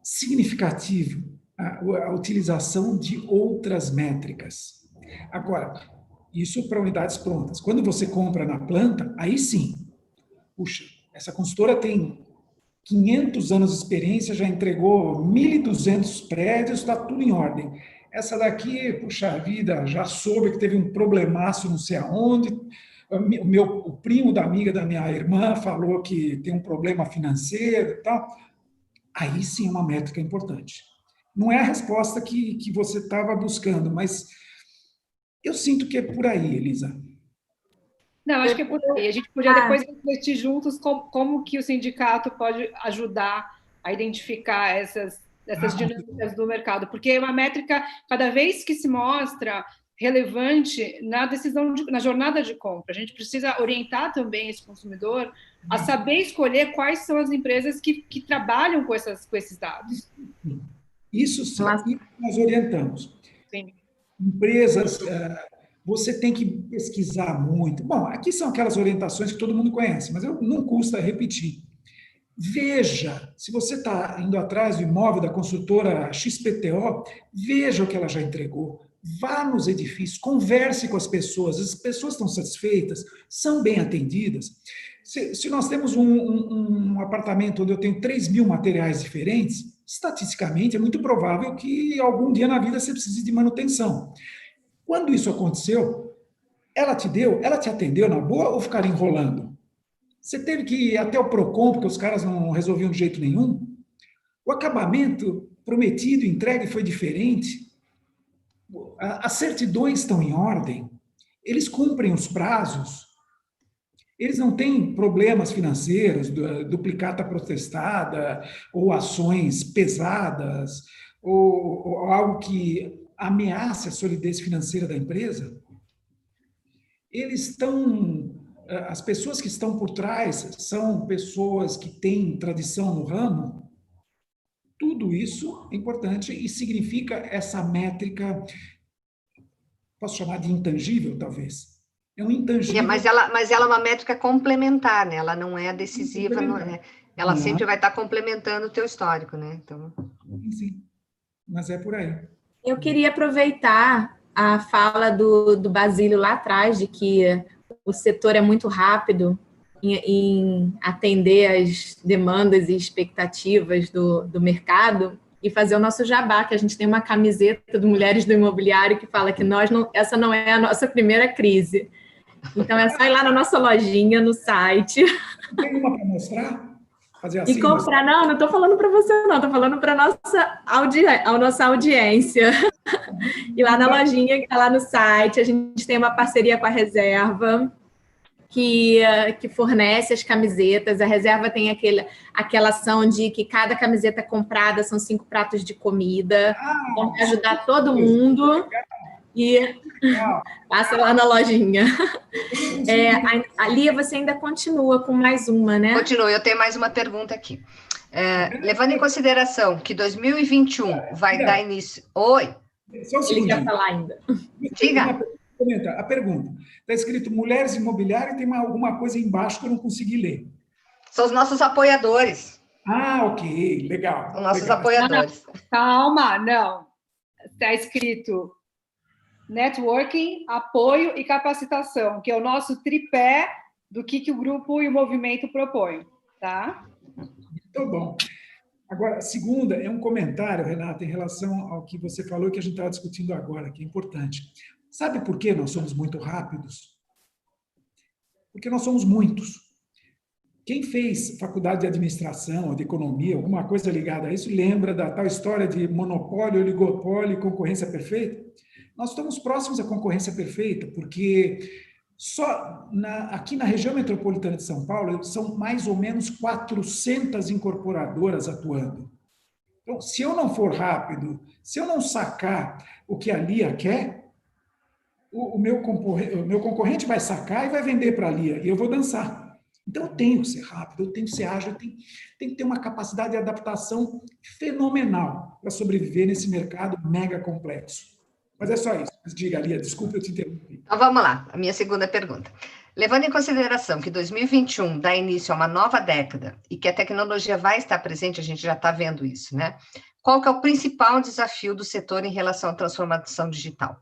significativo a utilização de outras métricas. Agora, isso para unidades prontas. Quando você compra na planta, aí sim, puxa, essa consultora tem 500 anos de experiência, já entregou 1.200 prédios, está tudo em ordem. Essa daqui, puxa vida, já soube que teve um problemaço não sei aonde, o primo da amiga da minha irmã falou que tem um problema financeiro e tal. Aí sim é uma métrica importante. Não é a resposta que você estava buscando, mas eu sinto que é por aí, Elisa. Não, acho que é por aí. A gente podia depois refletir juntos como que o sindicato pode ajudar a identificar essas dinâmicas do mercado, porque é uma métrica, cada vez que se mostra relevante na decisão, na jornada de compra. A gente precisa orientar também esse consumidor a saber escolher quais são as empresas que trabalham com esses dados. Isso sim, nós orientamos. Sim. Empresas, você tem que pesquisar muito. Bom, aqui são aquelas orientações que todo mundo conhece, mas não custa repetir. Veja, se você está indo atrás do imóvel da construtora XPTO, veja o que ela já entregou. Vá nos edifícios, converse com as pessoas estão satisfeitas, são bem atendidas. Se nós temos um apartamento onde eu tenho 3.000 materiais diferentes, estatisticamente é muito provável que algum dia na vida você precise de manutenção. Quando isso aconteceu, ela te atendeu na boa ou ficaram enrolando? Você teve que ir até o Procon, porque os caras não resolviam de jeito nenhum? O acabamento prometido, entregue, foi diferente? As certidões estão em ordem? Eles cumprem os prazos? Eles não têm problemas financeiros, duplicata protestada, ou ações pesadas, ou algo que ameace a solidez financeira da empresa? Eles estão... As pessoas que estão por trás são pessoas que têm tradição no ramo? Tudo isso é importante e significa essa métrica, posso chamar de intangível, talvez. É um intangível. Mas ela é uma métrica complementar, né? Ela não é decisiva, ela sempre vai estar complementando o teu histórico, né? Então... Sim, mas é por aí. Eu queria aproveitar a fala do Basílio lá atrás, de que o setor é muito rápido em atender as demandas e expectativas do mercado, e fazer o nosso jabá, que a gente tem uma camiseta do Mulheres do Imobiliário que fala que essa não é a nossa primeira crise. Então, é só ir lá na nossa lojinha, no site. Tem uma para mostrar? Fazer assim? E comprar. Não estou falando para você, não. Estou falando para a nossa audiência. E lá na lojinha, que está lá no site, a gente tem uma parceria com a Reserva, que fornece as camisetas. A Reserva tem aquela ação de que cada camiseta comprada são 5 pratos de comida. Então, ajudar todo mundo. E passa lá na lojinha. A Lia, você ainda continua com mais uma, né? Continuo, eu tenho mais uma pergunta aqui. Levando em consideração que 2021 vai dar início... Oi? Só um segundo. Ele quer falar ainda. Diga. A pergunta. Está escrito Mulheres Imobiliárias e tem alguma coisa embaixo que eu não consegui ler. São os nossos apoiadores. Ok, legal. Os nossos legal. apoiadores. Calma, não. Está escrito networking, apoio e capacitação, que é o nosso tripé do que o grupo e o movimento propõem, tá? Muito bom. Agora, a segunda é um comentário, Renata, em relação ao que você falou que a gente estava discutindo agora, que é importante. Sabe por que nós somos muito rápidos? Porque nós somos muitos. Quem fez faculdade de administração ou de economia, alguma coisa ligada a isso, lembra da tal história de monopólio, oligopólio e concorrência perfeita? Nós estamos próximos à concorrência perfeita, porque só aqui na região metropolitana de São Paulo são mais ou menos 400 incorporadoras atuando. Então, se eu não for rápido, se eu não sacar o que a Lia quer, o meu concorrente vai sacar e vai vender para a Lia, e eu vou dançar. Então, eu tenho que ser rápido, eu tenho que ser ágil, eu tenho que ter uma capacidade de adaptação fenomenal para sobreviver nesse mercado mega complexo. Mas é só isso. Mas diga, Lia, desculpa eu te interromper. Então, vamos lá. A minha segunda pergunta. Levando em consideração que 2021 dá início a uma nova década e que a tecnologia vai estar presente, a gente já está vendo isso, né? Qual que é o principal desafio do setor em relação à transformação digital?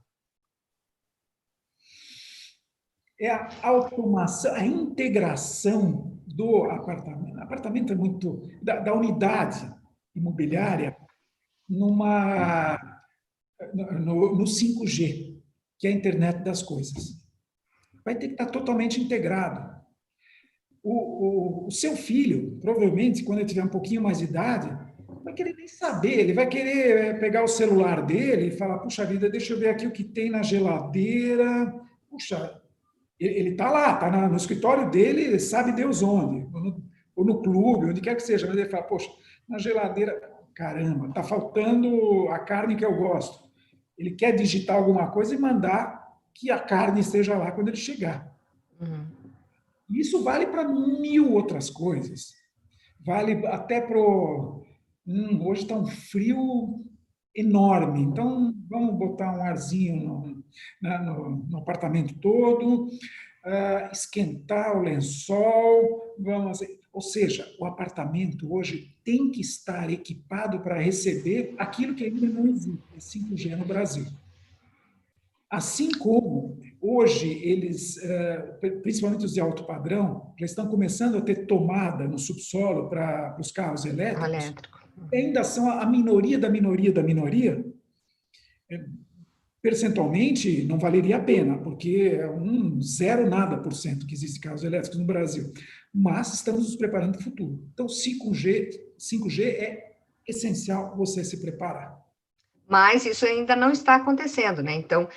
É a automação, a integração do apartamento. O apartamento é muito... da unidade imobiliária no 5G, que é a internet das coisas. Vai ter que estar totalmente integrado. O seu filho, provavelmente, quando ele tiver um pouquinho mais de idade, vai querer nem saber, ele vai querer pegar o celular dele e falar, puxa vida, deixa eu ver aqui o que tem na geladeira. Puxa, ele está lá, está no escritório dele, sabe Deus onde, ou no clube, onde quer que seja, mas ele fala, poxa, na geladeira, caramba, está faltando a carne que eu gosto. Ele quer digitar alguma coisa e mandar que a carne esteja lá quando ele chegar. Isso vale para 1000 outras coisas. Vale até para hoje está um frio enorme, então vamos botar um arzinho no apartamento todo, esquentar o lençol, ou seja, o apartamento hoje tem que estar equipado para receber aquilo que ainda não existe, 5G no Brasil. Assim como hoje eles, principalmente os de alto padrão, já estão começando a ter tomada no subsolo para os carros elétricos, ainda são a minoria da minoria da minoria. Percentualmente não valeria a pena, porque é 0,nada% que existe carros elétricos no Brasil. Mas estamos nos preparando para o futuro. Então, 5G é essencial você se preparar. Mas isso ainda não está acontecendo, né? Então,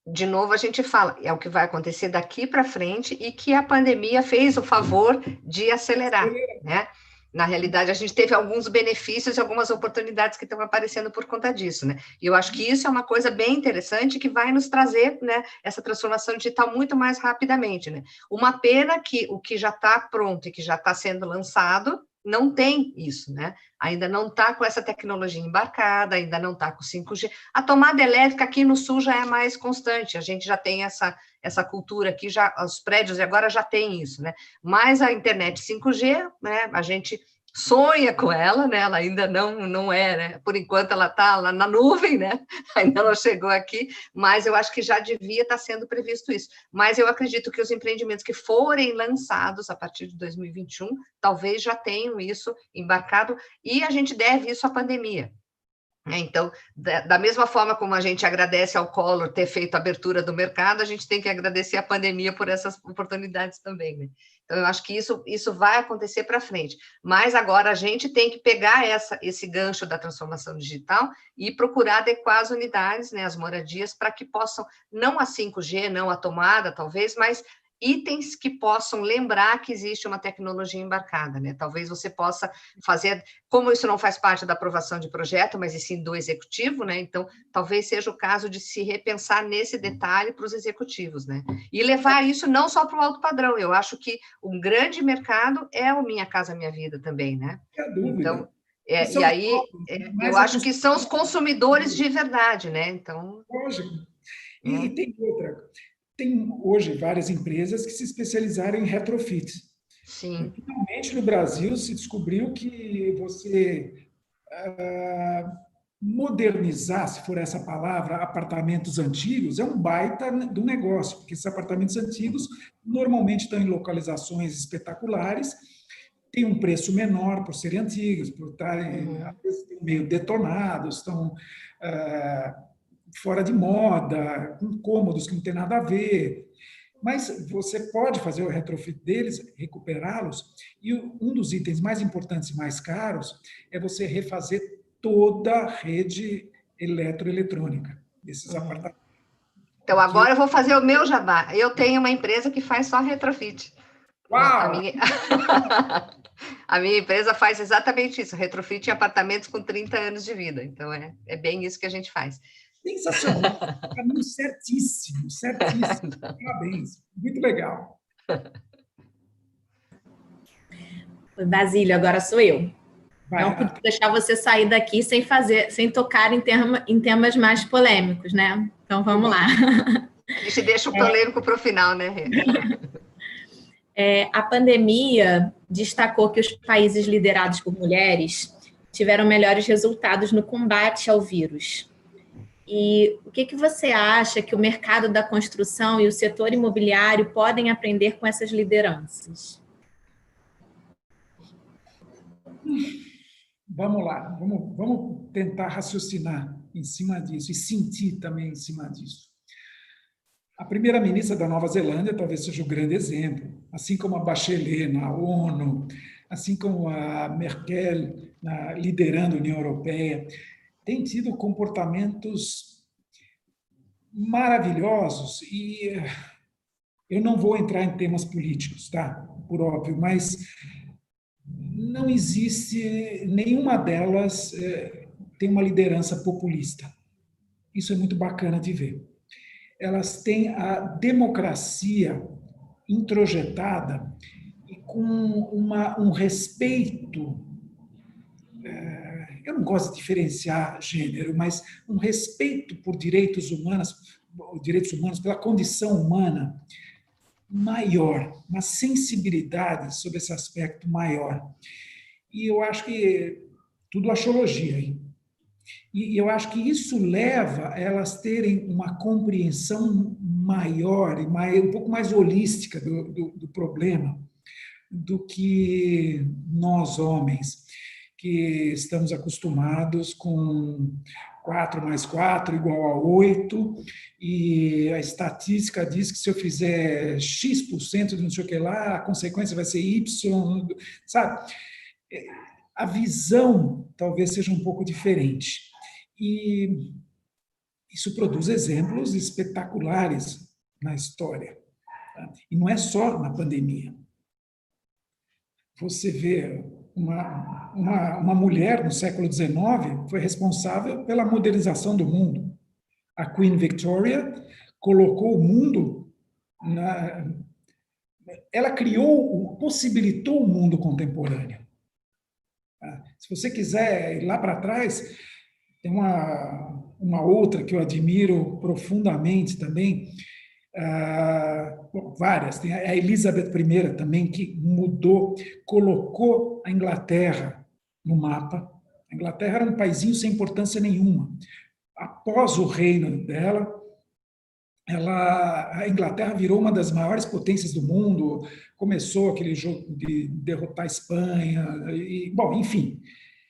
de novo, a gente fala, é o que vai acontecer daqui para frente e que a pandemia fez o favor de acelerar, né? Na realidade, a gente teve alguns benefícios e algumas oportunidades que estão aparecendo por conta disso, né? E eu acho que isso é uma coisa bem interessante que vai nos trazer, né, essa transformação digital muito mais rapidamente, né? Uma pena que o que já está pronto e que já está sendo lançado não tem isso, né? Ainda não está com essa tecnologia embarcada, ainda não está com 5G. A tomada elétrica aqui no Sul já é mais constante, a gente já tem essa cultura aqui, já os prédios agora já tem isso, né? Mas a internet 5G, né, a gente sonha com ela, né? Ela ainda não é, né? Por enquanto ela está lá na nuvem, né? Ainda não chegou aqui, mas eu acho que já devia estar sendo previsto isso. Mas eu acredito que os empreendimentos que forem lançados a partir de 2021, talvez já tenham isso embarcado, e a gente deve isso à pandemia. Então, da mesma forma como a gente agradece ao Collor ter feito a abertura do mercado, a gente tem que agradecer à pandemia por essas oportunidades também, né? Então, eu acho que isso vai acontecer para frente. Mas agora a gente tem que pegar esse gancho da transformação digital e procurar adequar as unidades, né, as moradias, para que possam, não a 5G, não a tomada, talvez, mas itens que possam lembrar que existe uma tecnologia embarcada, né? Talvez você possa fazer, como isso não faz parte da aprovação de projeto, mas e sim do executivo, né? Então, talvez seja o caso de se repensar nesse detalhe para os executivos, né? E levar isso não só para o alto padrão. Eu acho que um grande mercado é o Minha Casa Minha Vida também, né? Sem dúvida. Então, e aí, eu acho que são os consumidores de verdade, né? Então, lógico. E tem outra. Tem hoje várias empresas que se especializaram em retrofit. sim. E, finalmente, no Brasil, se descobriu que você modernizar, se for essa palavra, apartamentos antigos, é um baita do negócio, porque esses apartamentos antigos normalmente estão em localizações espetaculares, têm um preço menor por serem antigos, por estarem às vezes, meio detonados, estão fora de moda, com cômodos que não tem nada a ver. Mas você pode fazer o retrofit deles, recuperá-los, e um dos itens mais importantes e mais caros é você refazer toda a rede eletroeletrônica desses apartamentos. Então, agora eu vou fazer o meu jabá. Eu tenho uma empresa que faz só retrofit. Uau! A minha empresa faz exatamente isso, retrofit em apartamentos com 30 anos de vida. Então, é bem isso que a gente faz. Sensacional. Caminho certíssimo, certíssimo. Parabéns. Muito legal. Basílio, agora sou eu. Vai, não podia deixar você sair daqui sem tocar em temas mais polêmicos, né? Então, vamos lá. A gente deixa o polêmico para o final, né, Rê? A pandemia destacou que os países liderados por mulheres tiveram melhores resultados no combate ao vírus. E o que você acha que o mercado da construção e o setor imobiliário podem aprender com essas lideranças? Vamos lá, vamos tentar raciocinar em cima disso e sentir também em cima disso. A primeira-ministra da Nova Zelândia talvez seja um grande exemplo, assim como a Bachelet na ONU, assim como a Merkel liderando a União Europeia, tem tido comportamentos maravilhosos e eu não vou entrar em temas políticos, tá? Por óbvio, mas não existe nenhuma delas tem uma liderança populista. Isso é muito bacana de ver. Elas têm a democracia introjetada e com um respeito, eu não gosto de diferenciar gênero, mas um respeito por direitos humanos, pela condição humana maior, uma sensibilidade sobre esse aspecto maior. E eu acho que tudo axologia, hein? E eu acho que isso leva a elas terem uma compreensão maior e um pouco mais holística do problema do que nós, homens, que estamos acostumados com 4 mais 4 igual a 8, e a estatística diz que se eu fizer X% de não sei o que lá, a consequência vai ser Y, sabe? A visão talvez seja um pouco diferente. E isso produz exemplos espetaculares na história. Tá? E não é só na pandemia. Você vê uma mulher no século XIX foi responsável pela modernização do mundo. A Queen Victoria colocou o mundo ela possibilitou o mundo contemporâneo. Se você quiser ir lá para trás, tem uma outra que eu admiro profundamente também, Bom, várias. Tem a Elizabeth I também, que mudou, colocou a Inglaterra no mapa. A Inglaterra era um paizinho sem importância nenhuma. Após o reino dela, a Inglaterra virou uma das maiores potências do mundo, começou aquele jogo de derrotar a Espanha, bom, enfim.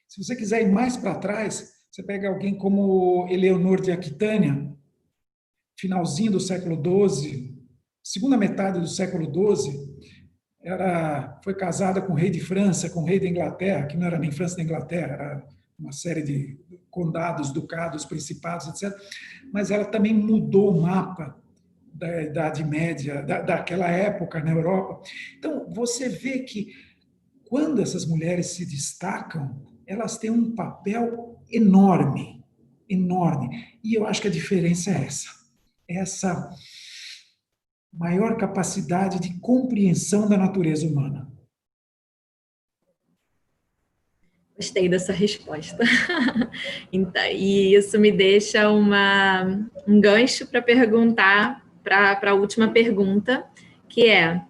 Se você quiser ir mais para trás, você pega alguém como Eleonor de Aquitânia, finalzinho do século XII, segunda metade do século XII, foi casada com o rei de França, com o rei da Inglaterra, que não era nem França nem Inglaterra, era uma série de condados, ducados, principados, etc. Mas ela também mudou o mapa da Idade Média, daquela época na Europa. Então, você vê que quando essas mulheres se destacam, elas têm um papel enorme, enorme. E eu acho que a diferença é essa maior capacidade de compreensão da natureza humana. Gostei dessa resposta. Então, e isso me deixa um gancho para perguntar, para a última pergunta, que é: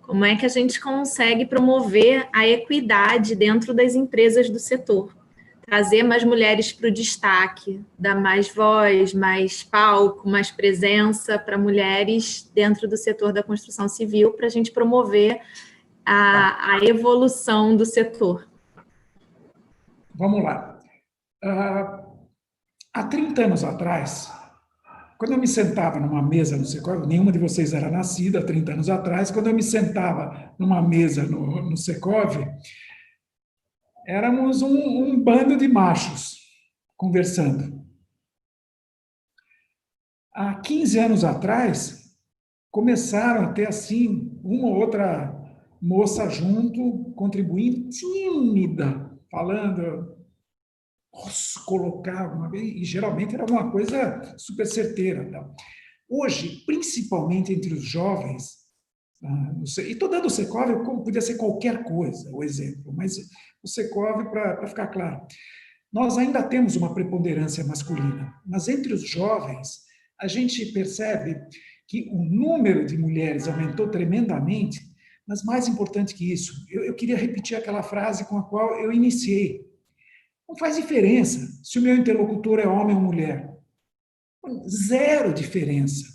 como é que a gente consegue promover a equidade dentro das empresas do setor? Trazer mais mulheres para o destaque, dar mais voz, mais palco, mais presença para mulheres dentro do setor da construção civil, para a gente promover a evolução do setor. Vamos lá. Há 30 anos atrás, quando eu me sentava numa mesa no Secov, nenhuma de vocês era nascida há 30 anos atrás, quando eu me sentava numa mesa no Secov, éramos um bando de machos conversando. Há 15 anos atrás, começaram a ter, assim, uma ou outra moça junto, contribuindo, tímida, falando, posso colocar alguma vez? E geralmente era uma coisa super certeira. Hoje, principalmente entre os jovens, e estou dando o Secov, podia ser qualquer coisa, o exemplo, mas o Secov, para ficar claro, nós ainda temos uma preponderância masculina, mas entre os jovens, a gente percebe que o número de mulheres aumentou tremendamente, mas mais importante que isso, eu queria repetir aquela frase com a qual eu iniciei. Não faz diferença se o meu interlocutor é homem ou mulher. Zero diferença.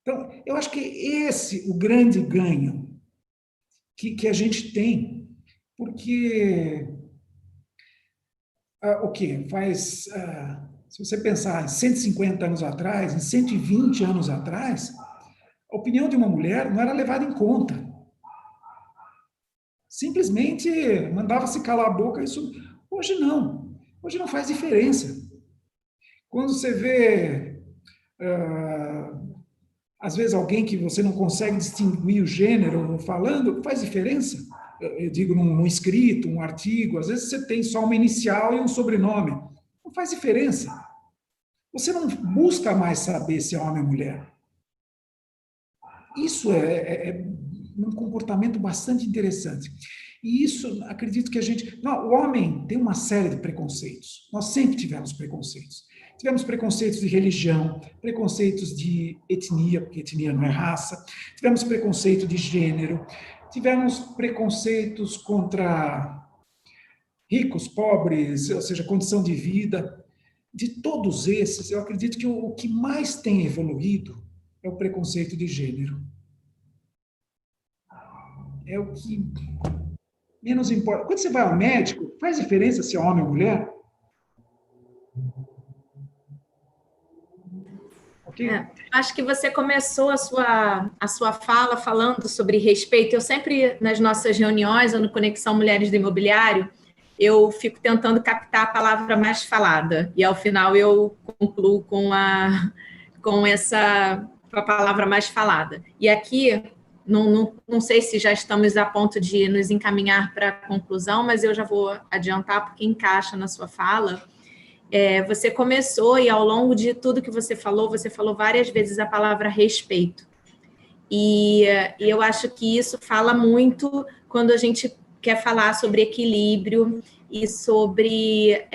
Então, eu acho que esse o grande ganho que a gente tem, porque o quê? Se você pensar em 150 anos atrás, em 120 anos atrás, a opinião de uma mulher não era levada em conta. Simplesmente mandava-se calar a boca. Isso hoje não. Hoje não faz diferença. Quando você vê, às vezes, alguém que você não consegue distinguir o gênero falando, faz diferença. Eu digo num escrito, um artigo, às vezes você tem só uma inicial e um sobrenome. Não faz diferença. Você não busca mais saber se é homem ou mulher. Isso é um comportamento bastante interessante. E isso, acredito que a gente... Não, o homem tem uma série de preconceitos. Nós sempre tivemos preconceitos. Tivemos preconceitos de religião, preconceitos de etnia, porque etnia não é raça. Tivemos preconceito de gênero. Tivemos preconceitos contra ricos, pobres, ou seja, condição de vida. De todos esses, eu acredito que o que mais tem evoluído é o preconceito de gênero. É o que menos importa. Quando você vai ao médico, faz diferença se é homem ou mulher? Okay? Acho que você começou a sua fala falando sobre respeito. Eu sempre, nas nossas reuniões, ou no Conexão Mulheres do Imobiliário, eu fico tentando captar a palavra mais falada. E, ao final, eu concluo com a palavra mais falada. E aqui, não sei se já estamos a ponto de nos encaminhar para a conclusão, mas eu já vou adiantar, porque encaixa na sua fala. Você começou, e ao longo de tudo que você falou várias vezes a palavra respeito. E eu acho que isso fala muito quando a gente quer falar sobre equilíbrio e sobre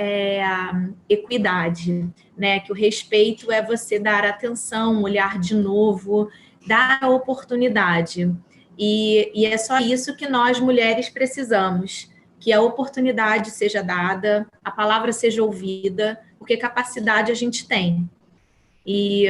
equidade, né? Que o respeito é você dar atenção, olhar de novo, dar a oportunidade. E é só isso que nós, mulheres, precisamos, que a oportunidade seja dada, a palavra seja ouvida, porque capacidade a gente tem. E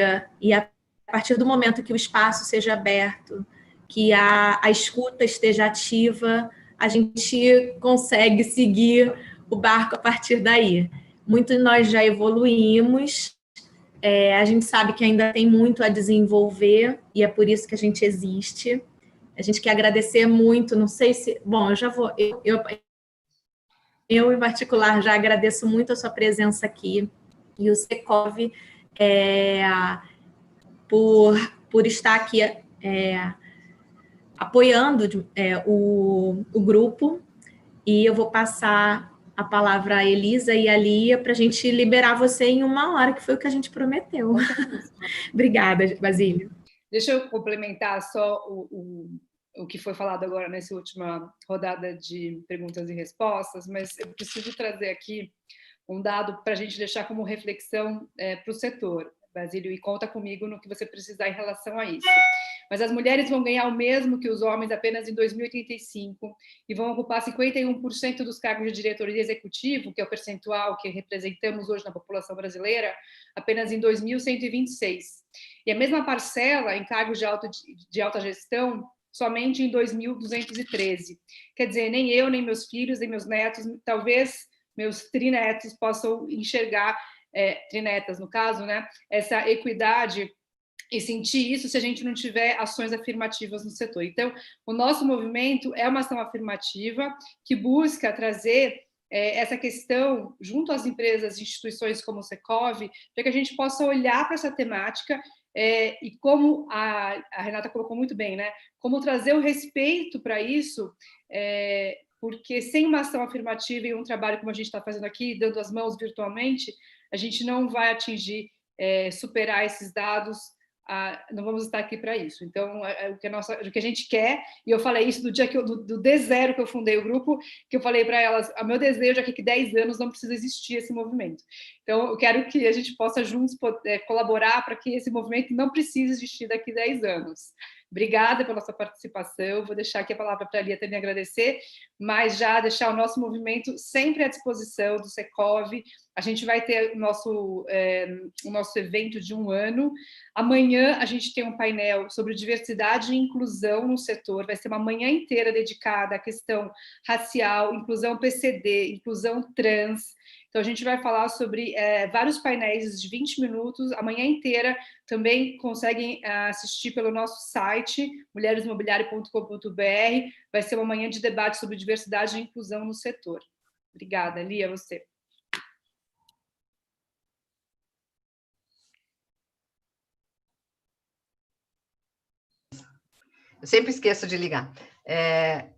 a partir do momento que o espaço seja aberto, que a escuta esteja ativa, a gente consegue seguir o barco a partir daí. Muito nós já evoluímos, a gente sabe que ainda tem muito a desenvolver, e é por isso que a gente existe. A gente quer agradecer muito, não sei se... Bom, eu já vou... Eu, em particular, já agradeço muito a sua presença aqui, e o Secov, por estar aqui apoiando o grupo, e eu vou passar a palavra à Elisa e à Lia para a gente liberar você em 1 hora, que foi o que a gente prometeu. Obrigada, Basílio. Deixa eu complementar só o que foi falado agora nessa última rodada de perguntas e respostas, mas eu preciso trazer aqui um dado para a gente deixar como reflexão para o setor, Basílio, e conta comigo no que você precisar em relação a isso. Mas as mulheres vão ganhar o mesmo que os homens apenas em 2085 e vão ocupar 51% dos cargos de diretoria executivo, que é o percentual que representamos hoje na população brasileira, apenas em 2126. E a mesma parcela em cargos de alta gestão somente em 2213. Quer dizer, nem eu, nem meus filhos, nem meus netos, talvez meus trinetos possam enxergar, trinetas no caso, né, essa equidade e sentir isso se a gente não tiver ações afirmativas no setor. Então, o nosso movimento é uma ação afirmativa que busca trazer essa questão junto às empresas e instituições como o Secov, para que a gente possa olhar para essa temática e como a Renata colocou muito bem, né? Como trazer o respeito para isso, porque sem uma ação afirmativa e um trabalho como a gente está fazendo aqui, dando as mãos virtualmente, a gente não vai atingir, superar esses dados, não vamos estar aqui para isso. Então, o que a gente quer, e eu falei isso do dia do D0 que eu fundei o grupo, que eu falei para elas, o meu desejo é que 10 anos não precisa existir esse movimento. Então, eu quero que a gente possa juntos colaborar para que esse movimento não precise existir daqui 10 anos. Obrigada pela sua participação, vou deixar aqui a palavra para a Lia também agradecer, mas já deixar o nosso movimento sempre à disposição do Secov. A gente vai ter o nosso evento de 1 ano. Amanhã a gente tem um painel sobre diversidade e inclusão no setor, vai ser uma manhã inteira dedicada à questão racial, inclusão PCD, inclusão trans. Então, a gente vai falar sobre vários painéis de 20 minutos, a manhã inteira. Também conseguem assistir pelo nosso site, mulheresmobiliario.com.br. Vai ser uma manhã de debate sobre diversidade e inclusão no setor. Obrigada, Lia, você. Eu sempre esqueço de ligar.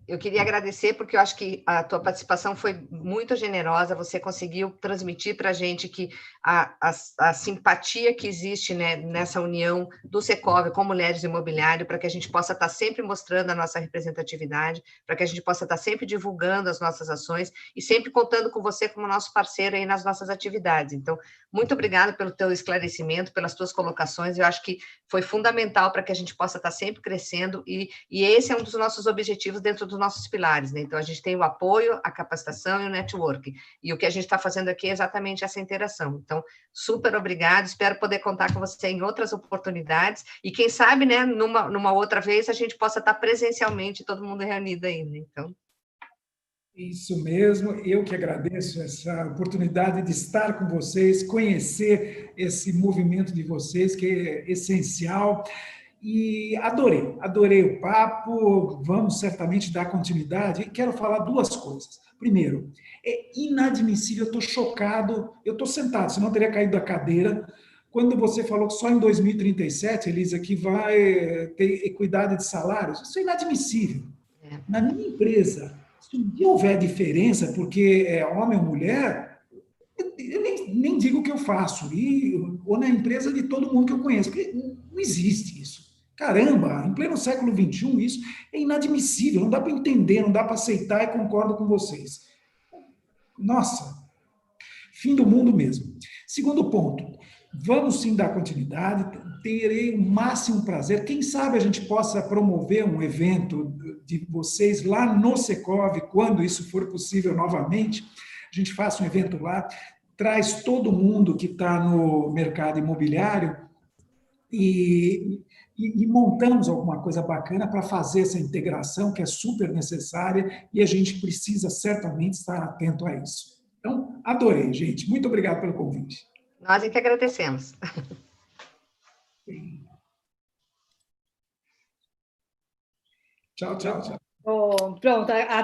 Eu queria agradecer, porque eu acho que a tua participação foi muito generosa, você conseguiu transmitir para a gente que a simpatia que existe, né, nessa união do Secov com Mulheres do Imobiliário, para que a gente possa estar sempre mostrando a nossa representatividade, para que a gente possa estar sempre divulgando as nossas ações e sempre contando com você como nosso parceiro aí nas nossas atividades. Então, muito obrigada pelo teu esclarecimento, pelas tuas colocações, eu acho que foi fundamental para que a gente possa estar sempre crescendo e esse é um dos nossos objetivos dentro dos nossos pilares, né? Então, a gente tem o apoio, a capacitação e o network. E o que a gente está fazendo aqui é exatamente essa interação. Então, super obrigado, espero poder contar com você em outras oportunidades. E quem sabe, né, numa outra vez, a gente possa estar presencialmente, todo mundo reunido aí, né? Então... Isso mesmo, eu que agradeço essa oportunidade de estar com vocês, conhecer esse movimento de vocês, que é essencial. E adorei o papo, vamos certamente dar continuidade. E quero falar 2 coisas. Primeiro, é inadmissível, eu estou chocado, eu estou sentado, senão eu teria caído da cadeira, quando você falou que só em 2037, Elisa, que vai ter equidade de salários. Isso é inadmissível. Na minha empresa, se um dia houver diferença, porque é homem ou mulher, eu nem digo o que eu faço, ou na empresa de todo mundo que eu conheço, porque não existe isso. Caramba, em pleno século XXI, isso é inadmissível, não dá para entender, não dá para aceitar, e concordo com vocês. Nossa, fim do mundo mesmo. Segundo ponto, vamos sim dar continuidade, terei o máximo prazer. Quem sabe a gente possa promover um evento de vocês lá no Secov, quando isso for possível novamente, a gente faça um evento lá, traz todo mundo que está no mercado imobiliário e montamos alguma coisa bacana para fazer essa integração que é super necessária e a gente precisa certamente estar atento a isso. Então, adorei, gente. Muito obrigado pelo convite. Nós é que agradecemos. Tchau, tchau, tchau. Bom, pronto, a